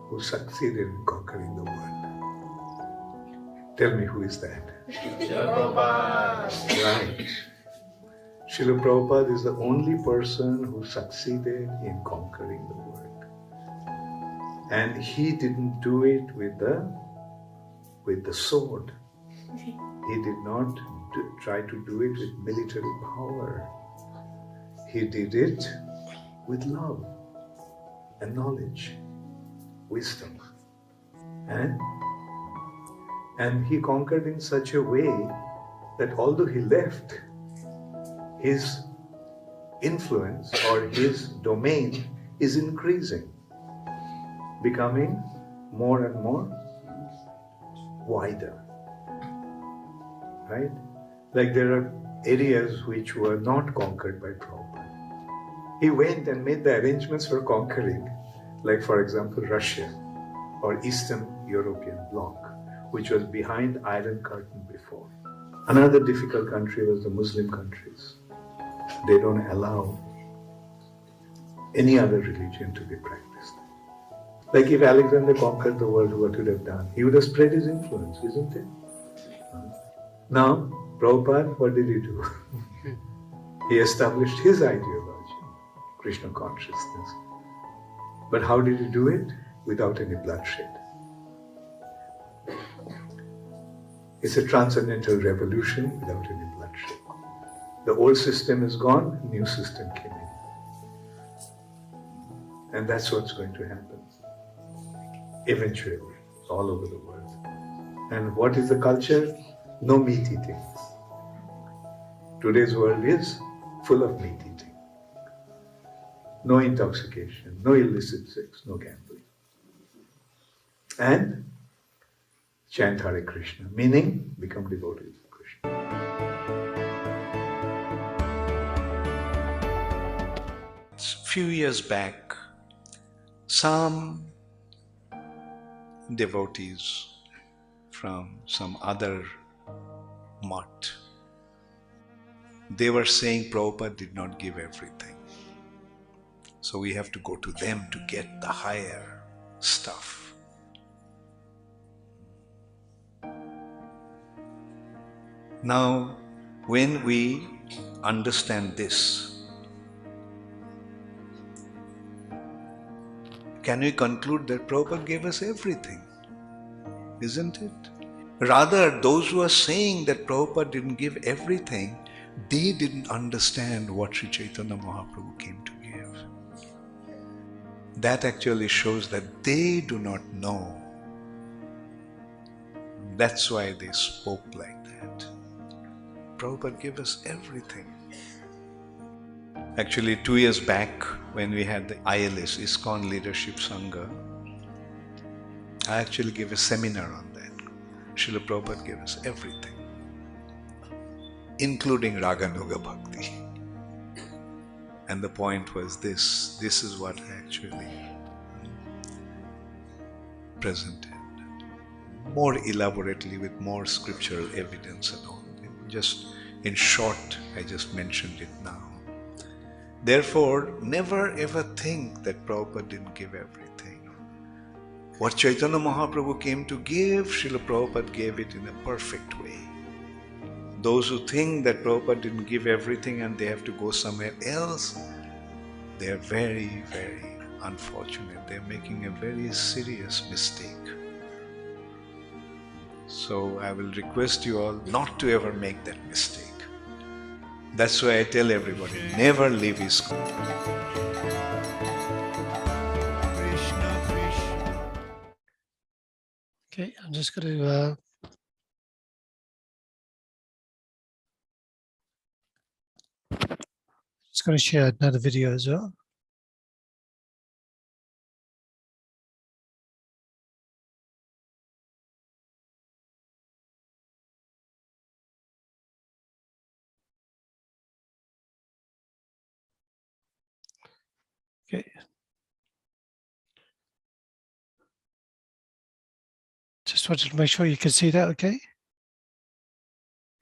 who succeeded in conquering the world. Tell me, who is that? Srila Prabhupada. Right. Srila Prabhupada is the only person who succeeded in conquering the world. And he didn't do it with the sword. He did not try to do it with military power. He did it with love and knowledge, wisdom. And he conquered in such a way that although he left, his influence or his domain is increasing, becoming more and more wider. Right? Like there are areas which were not conquered by Prabhupada. He went and made the arrangements for conquering, like for example Russia or Eastern European bloc, which was behind Iron Curtain before. Another difficult country was the Muslim countries. They don't allow any other religion to be practiced. Like if Alexander conquered the world, what would have done? He would have spread his influence, isn't it? Now, Prabhupada, what did he do? He established his ideology, Krishna consciousness. But how did he do it? Without any bloodshed. It's a transcendental revolution without any bloodshed. The old system is gone, new system came in. And that's what's going to happen. Eventually, all over the world. And what is the culture? No meat eating. Today's world is full of meat eating. No intoxication, no illicit sex, no gambling. And chant Hare Krishna, meaning become devotees of Krishna. A few years back, some devotees from some other mutt, they were saying Prabhupada did not give everything. So we have to go to them to get the higher stuff. Now, when we understand this, can we conclude that Prabhupada gave us everything? Isn't it? Rather, those who are saying that Prabhupada didn't give everything, they didn't understand what Sri Chaitanya Mahaprabhu came to give. that actually shows that they do not know. That's why they spoke like that. Prabhupada gave us everything. Actually, 2 years back, when we had the ILS, ISKCON Leadership Sangha, I actually gave a seminar on that. Srila Prabhupada gave us everything, including Raganuga Bhakti. And the point was this is what I actually presented, more elaborately with more scriptural evidence and all. Just in short, I just mentioned it now. Therefore, never ever think that Prabhupada didn't give everything. What Chaitanya Mahaprabhu came to give, Srila Prabhupada gave it in a perfect way. Those who think that Prabhupada didn't give everything and they have to go somewhere else, they are very, very unfortunate. They are making a very serious mistake. So I will request you all not to ever make that mistake. That's why I tell everybody, never leave ISKCON. Okay, I'm just going to share another video as well. Okay. Just wanted to make sure you can see that, okay?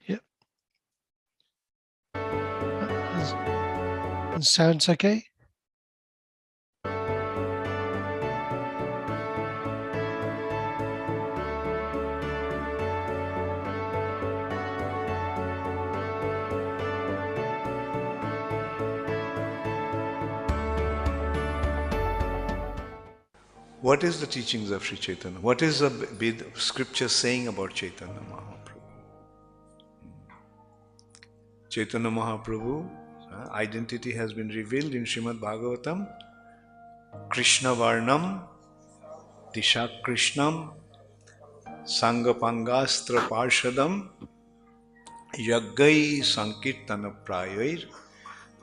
Yep. And sounds okay? What is the teachings of Sri Chaitanya? What is the scripture saying about Chaitanya Mahaprabhu? Chaitanya Mahaprabhu, identity has been revealed in Srimad Bhagavatam. Krishna Varnam, Disha Krishnam, Sangha Pangastra Parshadam, Yaggai Sankirtana Prayair,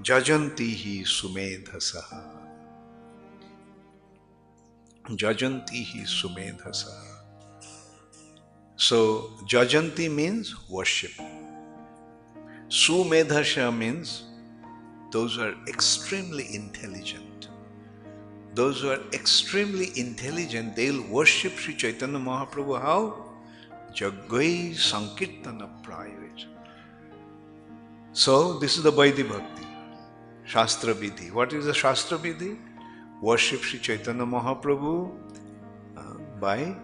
Jajantihi Sumedhasaha. Jajantihi Sumedhasa. So, Jajanti means worship. Sumedhasa means those who are extremely intelligent. Those who are extremely intelligent, they'll worship Sri Chaitanya Mahaprabhu how? Jaggai Sankirtana Prayavit. So, this is the Vaidhi Bhakti, Shastra Vidhi. What is the Shastra Vidhi? Worship Sri Chaitanya Mahaprabhu by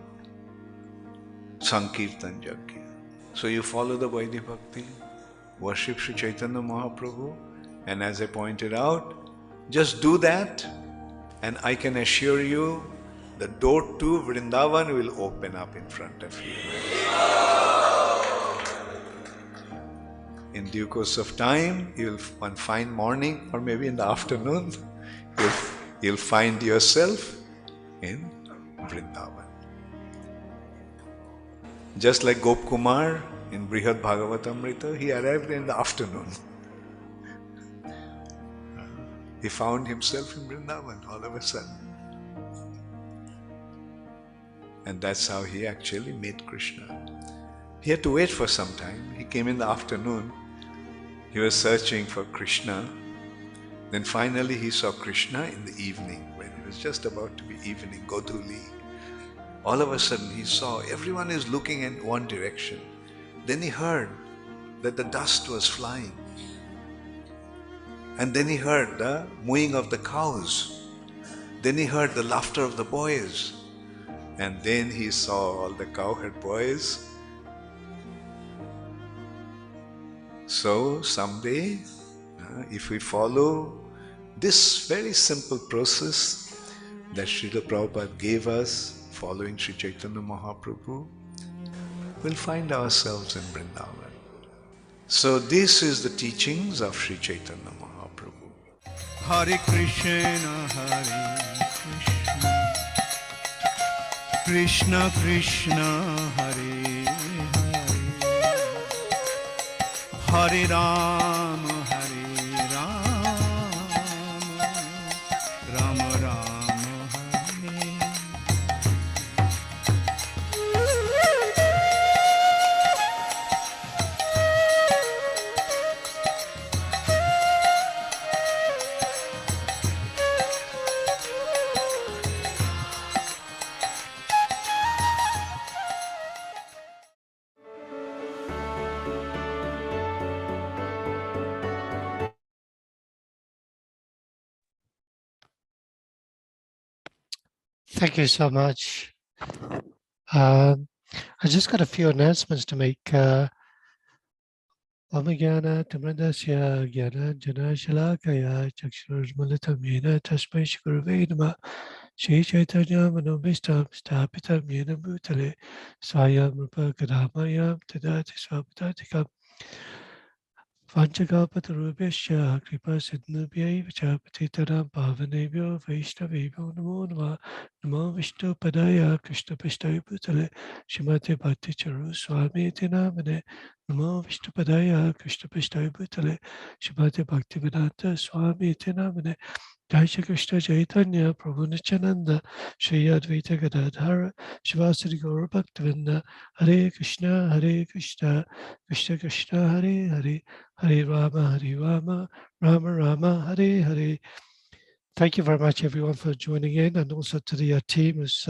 Sankirtan Yajna. So you follow the Vaidhi Bhakti, worship Sri Chaitanya Mahaprabhu, and as I pointed out, just do that, and I can assure you the door to Vrindavan will open up in front of you. In due course of time, one fine morning or maybe in the afternoon, you'll find yourself in Vrindavan. Just like Gop Kumar in Brihad Bhagavatamrita, he arrived in the afternoon. He found himself in Vrindavan all of a sudden. And that's how he actually met Krishna. He had to wait for some time. He came in the afternoon. He was searching for Krishna. Then finally he saw Krishna in the evening, when it was just about to be evening, Godhuli. All of a sudden he saw everyone is looking in one direction. Then he heard that the dust was flying. And then he heard the mooing of the cows. Then he heard the laughter of the boys. And then he saw all the cowherd boys. So someday, if we follow this very simple process that Srila Prabhupada gave us, following Sri Chaitanya Mahaprabhu, we'll find ourselves in Vrindavan. So this is the teachings of Sri Chaitanya Mahaprabhu. Hare Krishna, Hare Krishna. Krishna Krishna Hare Hare Hare Rama Rama Rama Hare. Thank you so much. I just got a few announcements to make. Amagana Tamandasya Gyana Jana Shalakaya Chakshurmalitam Yena Tasmai Shkurve Nama Shri Chaitanya Manobhistam Stapitam Yena Bhutale Swayam Rupa Kadamayam Tadati Swapatatikam Vanchakapatarubhyasya Kripa Siddhnubhyai Vachapatitaram Pavanebhyo Vaishnavebhyo Namo Nama Namo Vishnu Padaya Krishna Pishtai Bhutale Shrimate Bhakti Charu Swami Namane Namo Vishnu Padaya Krishna Pishtai Bhutale Shrimate Bhakti Vedanta Swami Namane Jai Shri Krishna Chaitanya Prabhu Nityananda Shri Advaita Gadadhara Shivasari Gaura Bhaktivinda Hare Krishna Krishna Krishna Hare Hare Hare Rama Rama Rama Hare Hare. Thank you very much everyone for joining in, and also to the team who's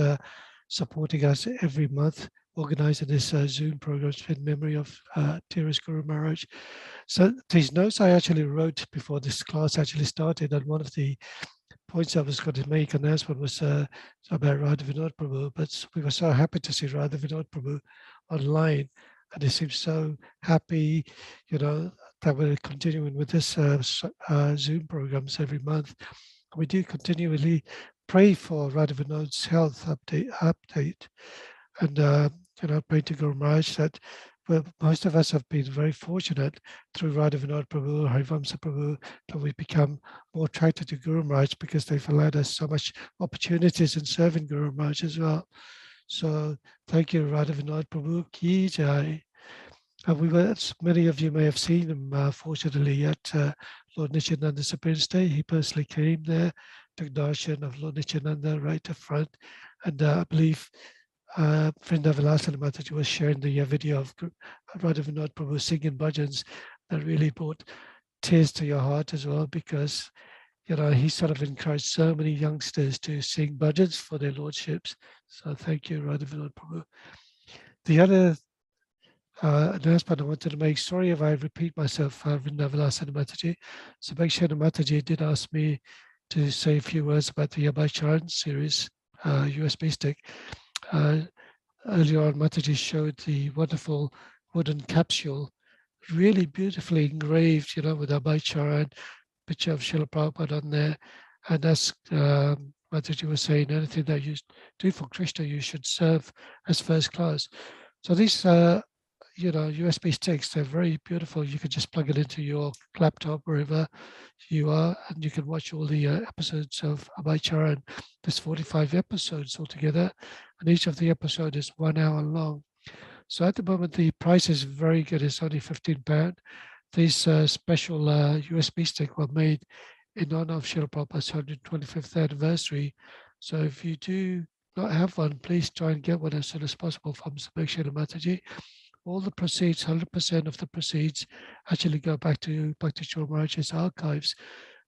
supporting us every month organizing this Zoom program in memory of dearest Guru Maharaj. So these notes I actually wrote before this class actually started, and one of the points I was going to make announcement was about Radha Vinod Prabhu, but we were so happy to see Radha Vinod Prabhu online, and they seem so happy, you know, that we're continuing with this Zoom programs every month. We do continually pray for Radha Vinod's health update, and you know, pray to Guru Maharaj that most of us have been very fortunate through Radha Vinod Prabhu, Harivamsa Prabhu, that we become more attracted to Guru Maharaj because they've allowed us so much opportunities in serving Guru Maharaj as well. So thank you, Radha Vinod Prabhu Ki Jai. We were, many of you may have seen him, fortunately, at Lord Nityananda's appearance day. He personally came there, took darshan of Lord Nityananda right up front, and I believe Vrinda Vilasana Mataji was sharing the video of Radha Vinod Prabhu singing bhajans that really brought tears to your heart as well, because you know he sort of encouraged so many youngsters to sing bhajans for their lordships. So thank you, Radha Vinod Prabhu. The other announcement I wanted to make, sorry if I repeat myself, Vrinda Vilasana Mataji. So Bhakti Mataji did ask me to say a few words about the Abhay Charan series USB stick. Earlier on, Mataji showed the wonderful wooden capsule, really beautifully engraved, you know, with Abhay Charan, picture of Srila Prabhupada on there. And as Mataji was saying, anything that you do for Krishna, you should serve as first class. So these, you know, USB sticks, they're very beautiful. You can just plug it into your laptop wherever you are, and you can watch all the episodes of Abhay Charan. There's 45 episodes altogether, and each of the episode is 1 hour long. So at the moment, the price is very good. It's only £15. These special USB stick were made in honor of Srila Prabhupada's 125th anniversary. So if you do not have one, please try and get one as soon as possible from Bhakti Mataji. All the proceeds, 100% of the proceeds actually go back to Bhakti Charu Maharaj's archives.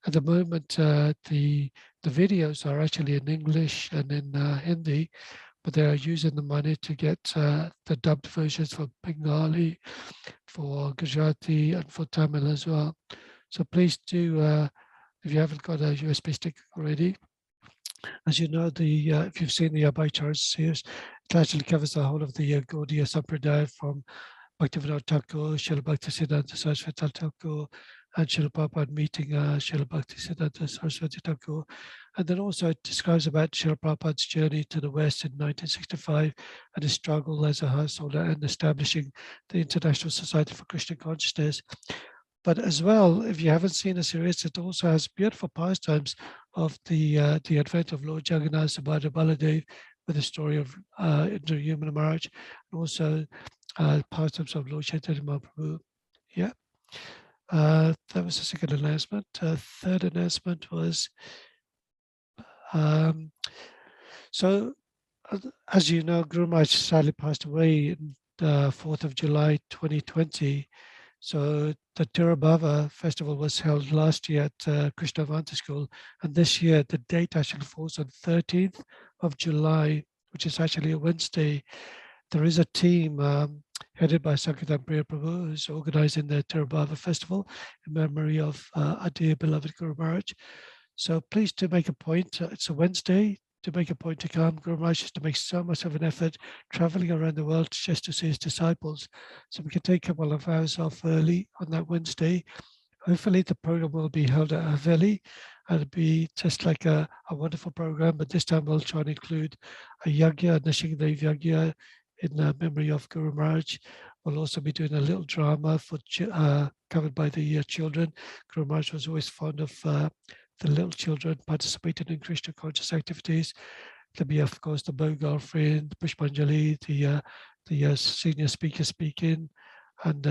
At the moment, the videos are actually in English and in Hindi, but they are using the money to get the dubbed versions for Bengali, for Gujarati, and for Tamil as well. So please do, if you haven't got a USB stick already, as you know, if you've seen the Abhay Charan series, it actually covers the whole of the Gaudiya Sampradaya from Bhaktivinoda Thakur, Srila Bhaktisiddhanta Saraswati Thakur, and Srila Prabhupada meeting Srila Bhaktisiddhanta Saraswati Thakur. And then also it describes about Srila Prabhupada's journey to the West in 1965 and his struggle as a householder and establishing the International Society for Krishna Consciousness. But as well, if you haven't seen the series, it also has beautiful pastimes of the advent of Lord Jagannath, Subhadra Baladev, with the story of Indra Yamuna Maharaj, and also pastimes of Lord Chaitanya Mahaprabhu. Yeah. That was the second announcement. Third announcement was, so as you know, Guru Maharaj sadly passed away on the 4th of July 2020. So the Tirabhava festival was held last year at Krishna Vanta School, and this year the date actually falls on 13th of July, which is actually a Wednesday. There is a team headed by Sankirtan Priya Prabhu who's organizing the Tirabhava festival in memory of our dear beloved Guru Maharaj. So please do make a point. It's a Wednesday. To make a point to come. Guru Maharaj used to make so much of an effort traveling around the world just to see his disciples. So we can take a couple of hours off early on that Wednesday. Hopefully the program will be held at Haveli. It'll be just like a wonderful program, but this time we'll try and include a yagya, a Nishingadev yagya in memory of Guru Maharaj. We'll also be doing a little drama for covered by the children. Guru Maharaj was always fond of the little children participating in Krishna conscious activities. There'll be, of course, the bow girlfriend, Pushpanjali, the senior speaker speaking, and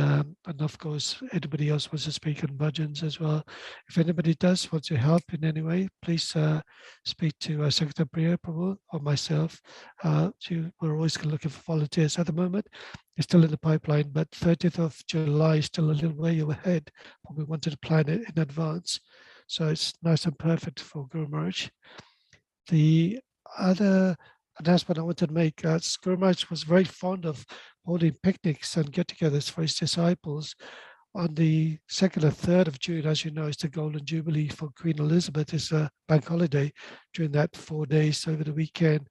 of course, anybody else wants to speak on bhajans as well. If anybody does want to help in any way, please speak to Secretary Priya Prabhu or myself. We're always looking for volunteers. At the moment, it's still in the pipeline, but 30th of July is still a little way ahead, but we wanted to plan it in advance. So it's nice and perfect for Guru Maharaj. The other announcement I wanted to make, Guru Maharaj was very fond of holding picnics and get-togethers for his disciples. On the 2nd or 3rd of June, as you know, is the Golden Jubilee for Queen Elizabeth. It's a bank holiday during that 4 days over the weekend.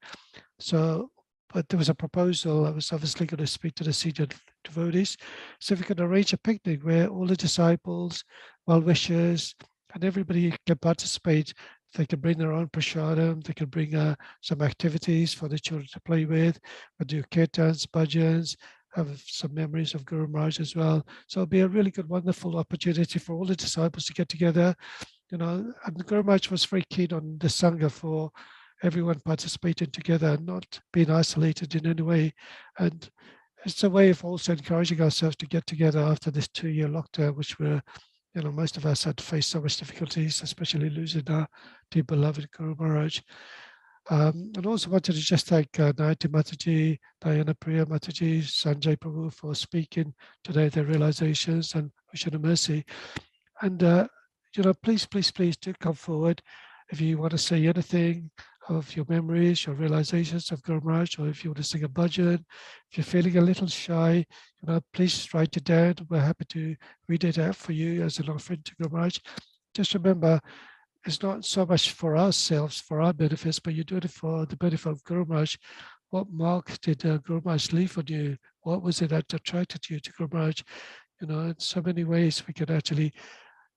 So, but there was a proposal. I was obviously going to speak to the senior devotees. So if we could arrange a picnic where all the disciples, well-wishers, and everybody can participate. They can bring their own prasadam, they can bring some activities for the children to play with, we'll do kirtans, bhajans, have some memories of Guru Maharaj as well. So it'll be a really good, wonderful opportunity for all the disciples to get together. You know, and Guru Maharaj was very keen on the Sangha for everyone participating together and not being isolated in any way. And it's a way of also encouraging ourselves to get together after this 2-year lockdown, which we're, you know, most of us had to face so much difficulties, especially losing our dear beloved Guru Maharaj. And also wanted to just thank Nayati Mataji, Diana Priya Mataji, Sanjay Prabhu for speaking today, their realizations and wishing mercy. And, you know, please do come forward if you want to say anything of your memories, your realizations of Guru Maharaj, or if you want to sing a bhajan, if you're feeling a little shy, you know, please write it down. We're happy to read it out for you as an offering to Guru Maharaj. Just remember, it's not so much for ourselves, for our benefits, but you're doing it for the benefit of Guru Maharaj. What mark did Guru Maharaj leave on you? What was it that attracted you to Guru Maharaj? You know, in so many ways we can actually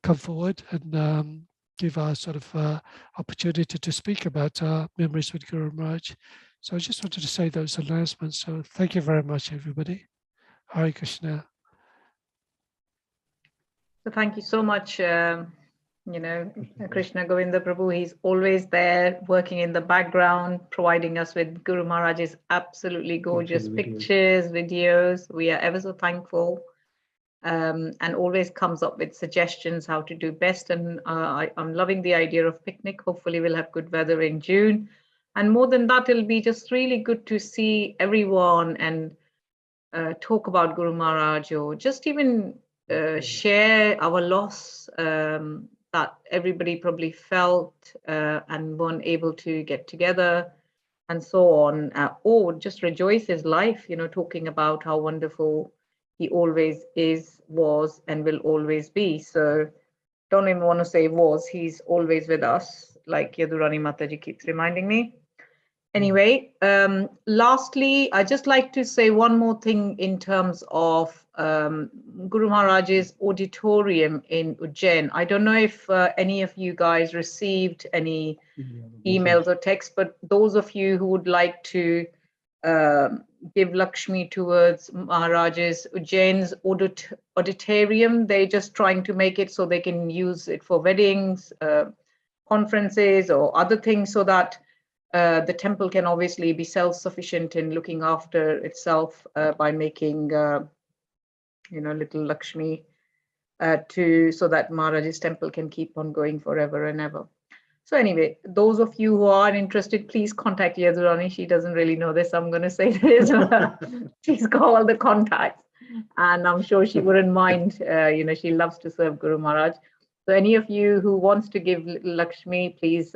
come forward and give our sort of opportunity to speak about our memories with Guru Maharaj. So I just wanted to say those announcements. So thank you very much, everybody. Hare Krishna. So thank you so much, you know, Krishna Govinda Prabhu. He's always there working in the background, providing us with Guru Maharaj's absolutely gorgeous pictures, videos. We are ever so thankful. And always comes up with suggestions how to do best. And I'm loving the idea of picnic. Hopefully we'll have good weather in June. And more than that, it'll be just really good to see everyone and talk about Guru Maharaj, or just even share our loss that everybody probably felt and weren't able to get together and so on. Or just rejoice his life, you know, talking about how wonderful he always is, was, and will always be. So don't even want to say was, he's always with us, like Yadurani Mataji keeps reminding me. Anyway, lastly, I just like to say one more thing in terms of Guru Maharaj's auditorium in Ujjain. I don't know if any of you guys received any emails or texts, but those of you who would like to give Lakshmi towards Maharaj's Ujjain's auditorium, they're just trying to make it so they can use it for weddings, conferences, or other things, so that the temple can obviously be self-sufficient in looking after itself by making, little Lakshmi so that Maharaj's temple can keep on going forever and ever. So anyway, those of you who are interested, please contact Yadurani. She doesn't really know this. I'm going to say this. She's got all the contacts, and I'm sure she wouldn't mind. She loves to serve Guru Maharaj. So any of you who wants to give Lakshmi, please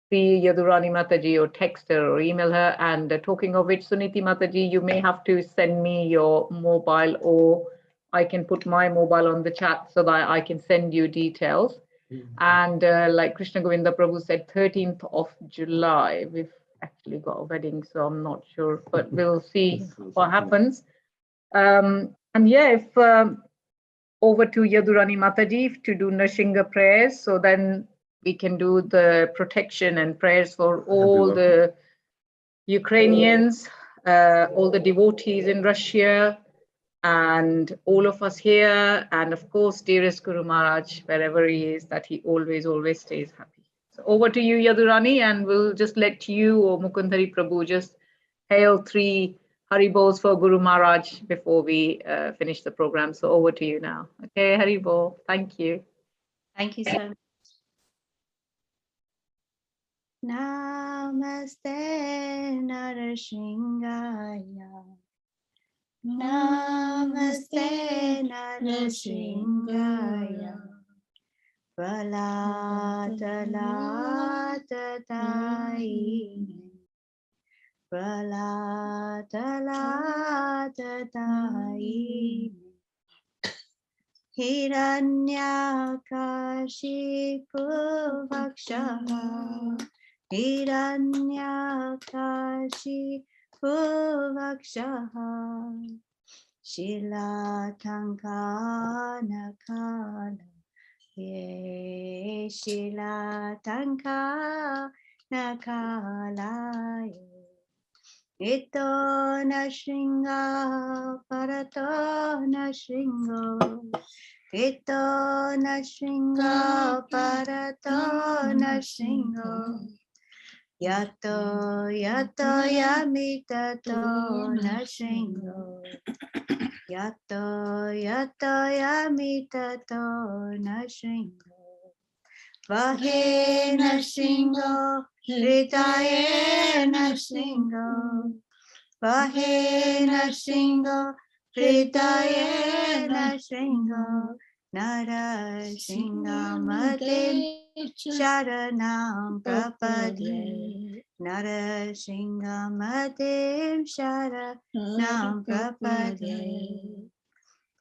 see Yadurani Mataji or text her or email her. And talking of which, Suniti Mataji, you may have to send me your mobile, or I can put my mobile on the chat so that I can send you details. And like Krishna Govinda Prabhu said, 13th of July, we've actually got a wedding, so I'm not sure, but we'll see what happens. And yeah, if over to Yadurani Mataji to do Nashinga prayers, so then we can do the protection and prayers for all the Ukrainians, all the devotees in Russia, and all of us here, and of course, dearest Guru Maharaj, wherever he is, that he always stays happy. So over to you, Yadurani, and we'll just let you or Mukundhari Prabhu just hail 3 Haribos for Guru Maharaj before we finish the program. So over to you now. Okay, Haribol, thank you. Thank you so much. Namaste Narasingaya. Namaste Narasingaya. Pralatalatatayine. Pralatalatatayine. Hiranyakashipu vakshaha. Hiranyakashipu vakshaha. Shilatankana ye Shilatankana kalaye. Ito Nashringa parato Nashringo. Ito Nashringa parato Nashringo. Yato yamitato Nashringo. Yato yamitato Nashringo. Vahe Nashringo, Ritaye Nashringo. Vahe Nashringo, Ritaye Nashringo. Narashingamate Sharanam Prapadye. Narashingamate Sharanam Prapadye.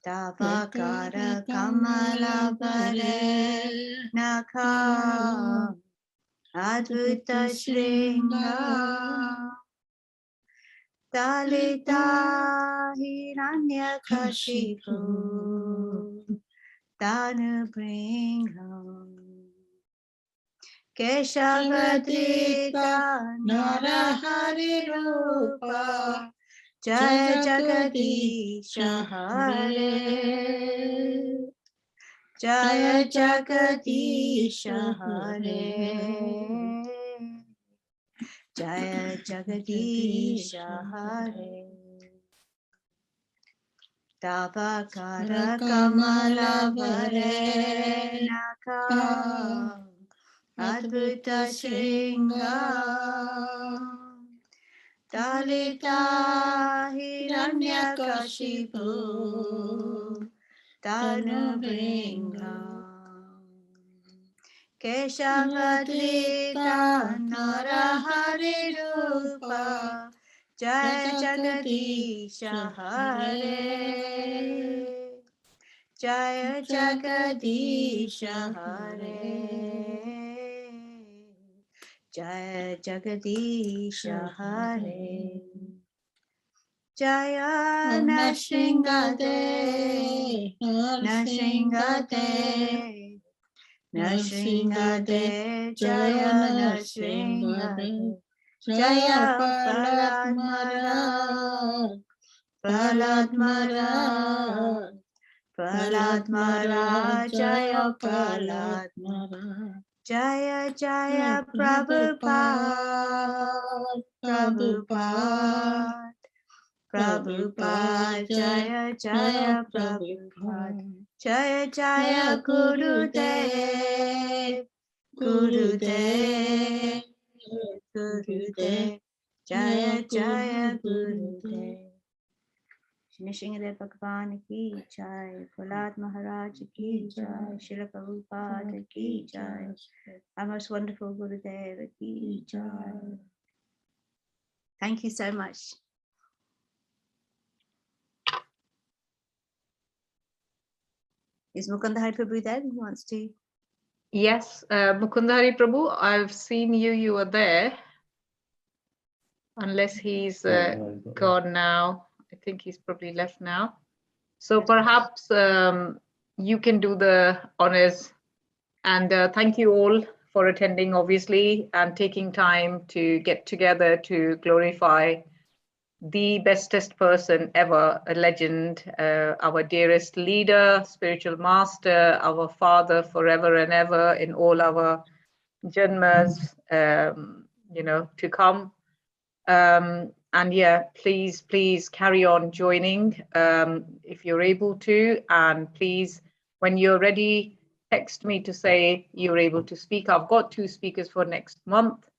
Tavakara Kamala Bare Naka Advaita Shringa Talita Hiranyakashipu Tanubringham Keshavadrita Narahari Rupa Jaya Jagadisha Hare Jaya Jagadisha Hare Jaya Jagadisha Hare Tavakara Kamala Varenaka Advaita Shringa Talita Hiranyakashipu Tanubringa Keshavadrita Narahari Rupa Jaya Jagadisha Hare Jaya Jagadisha Hare Jaya Jagadisha Hare Jaya Nashringade Nashringade Nashringade Jaya Nashringade Jaya Praladmara Praladmara Praladmara Jaya Praladmara Jaya Jaya Prabhupada, Prabhupada, Prabhupada, Jaya Jaya Prabhupada, Jaya Jaya Gurudev, Gurudev, Gurudev, Jaya Jaya Gurudev. Nishingade Bhagwan ki jai, Prahlad Maharaj ki jai, Srila Prabhupada ki jai, our most wonderful Gurudev ki jai. Thank you so much. Is Mukundahari Prabhu there? Who wants to? Yes, Mukundahari Prabhu, I've seen you. You were there. Unless he's gone now. I think he's probably left now. So perhaps you can do the honors. And thank you all for attending, obviously, and taking time to get together to glorify the bestest person ever, a legend, our dearest leader, spiritual master, our father forever and ever in all our janmas, to come. And yeah, please carry on joining if you're able to. And please, when you're ready, text me to say you're able to speak. I've got 2 speakers for next month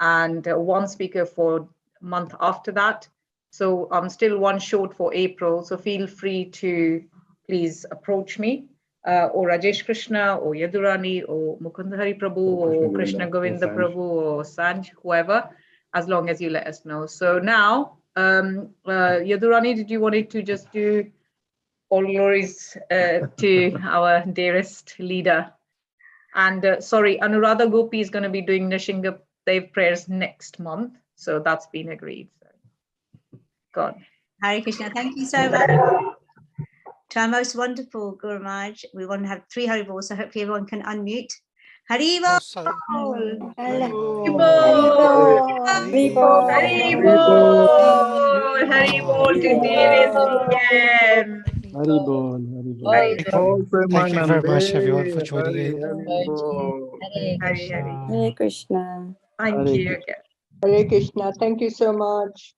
and 1 speaker for month after that. So I'm still 1 short for April. So feel free to please approach me or Rajesh Krishna or Yadurani or Mukundahari Prabhu or Krishna Govinda Prabhu or Sanj, whoever, as long as you let us know. So now, Yadurani, did you want to just do all glories to our dearest leader? And sorry, Anuradha Gopi is going to be doing Nishinga Dev prayers next month. So that's been agreed. So, God. Hare Krishna, thank you so much. To our most wonderful Guru Maharaj, we want to have 3 Haribol, so hopefully everyone can unmute. Haribol! Haribol to dearest again. Haribol. Thank you very much, everyone, for joining in. Hare Krishna. Thank you again. Hare Krishna. Thank you so much.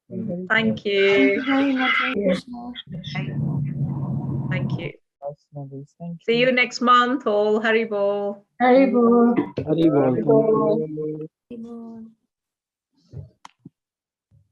Thank you. Very much, Hare Krishna. Thank you. See you next month, all. Haribol. Haribol. Haribol.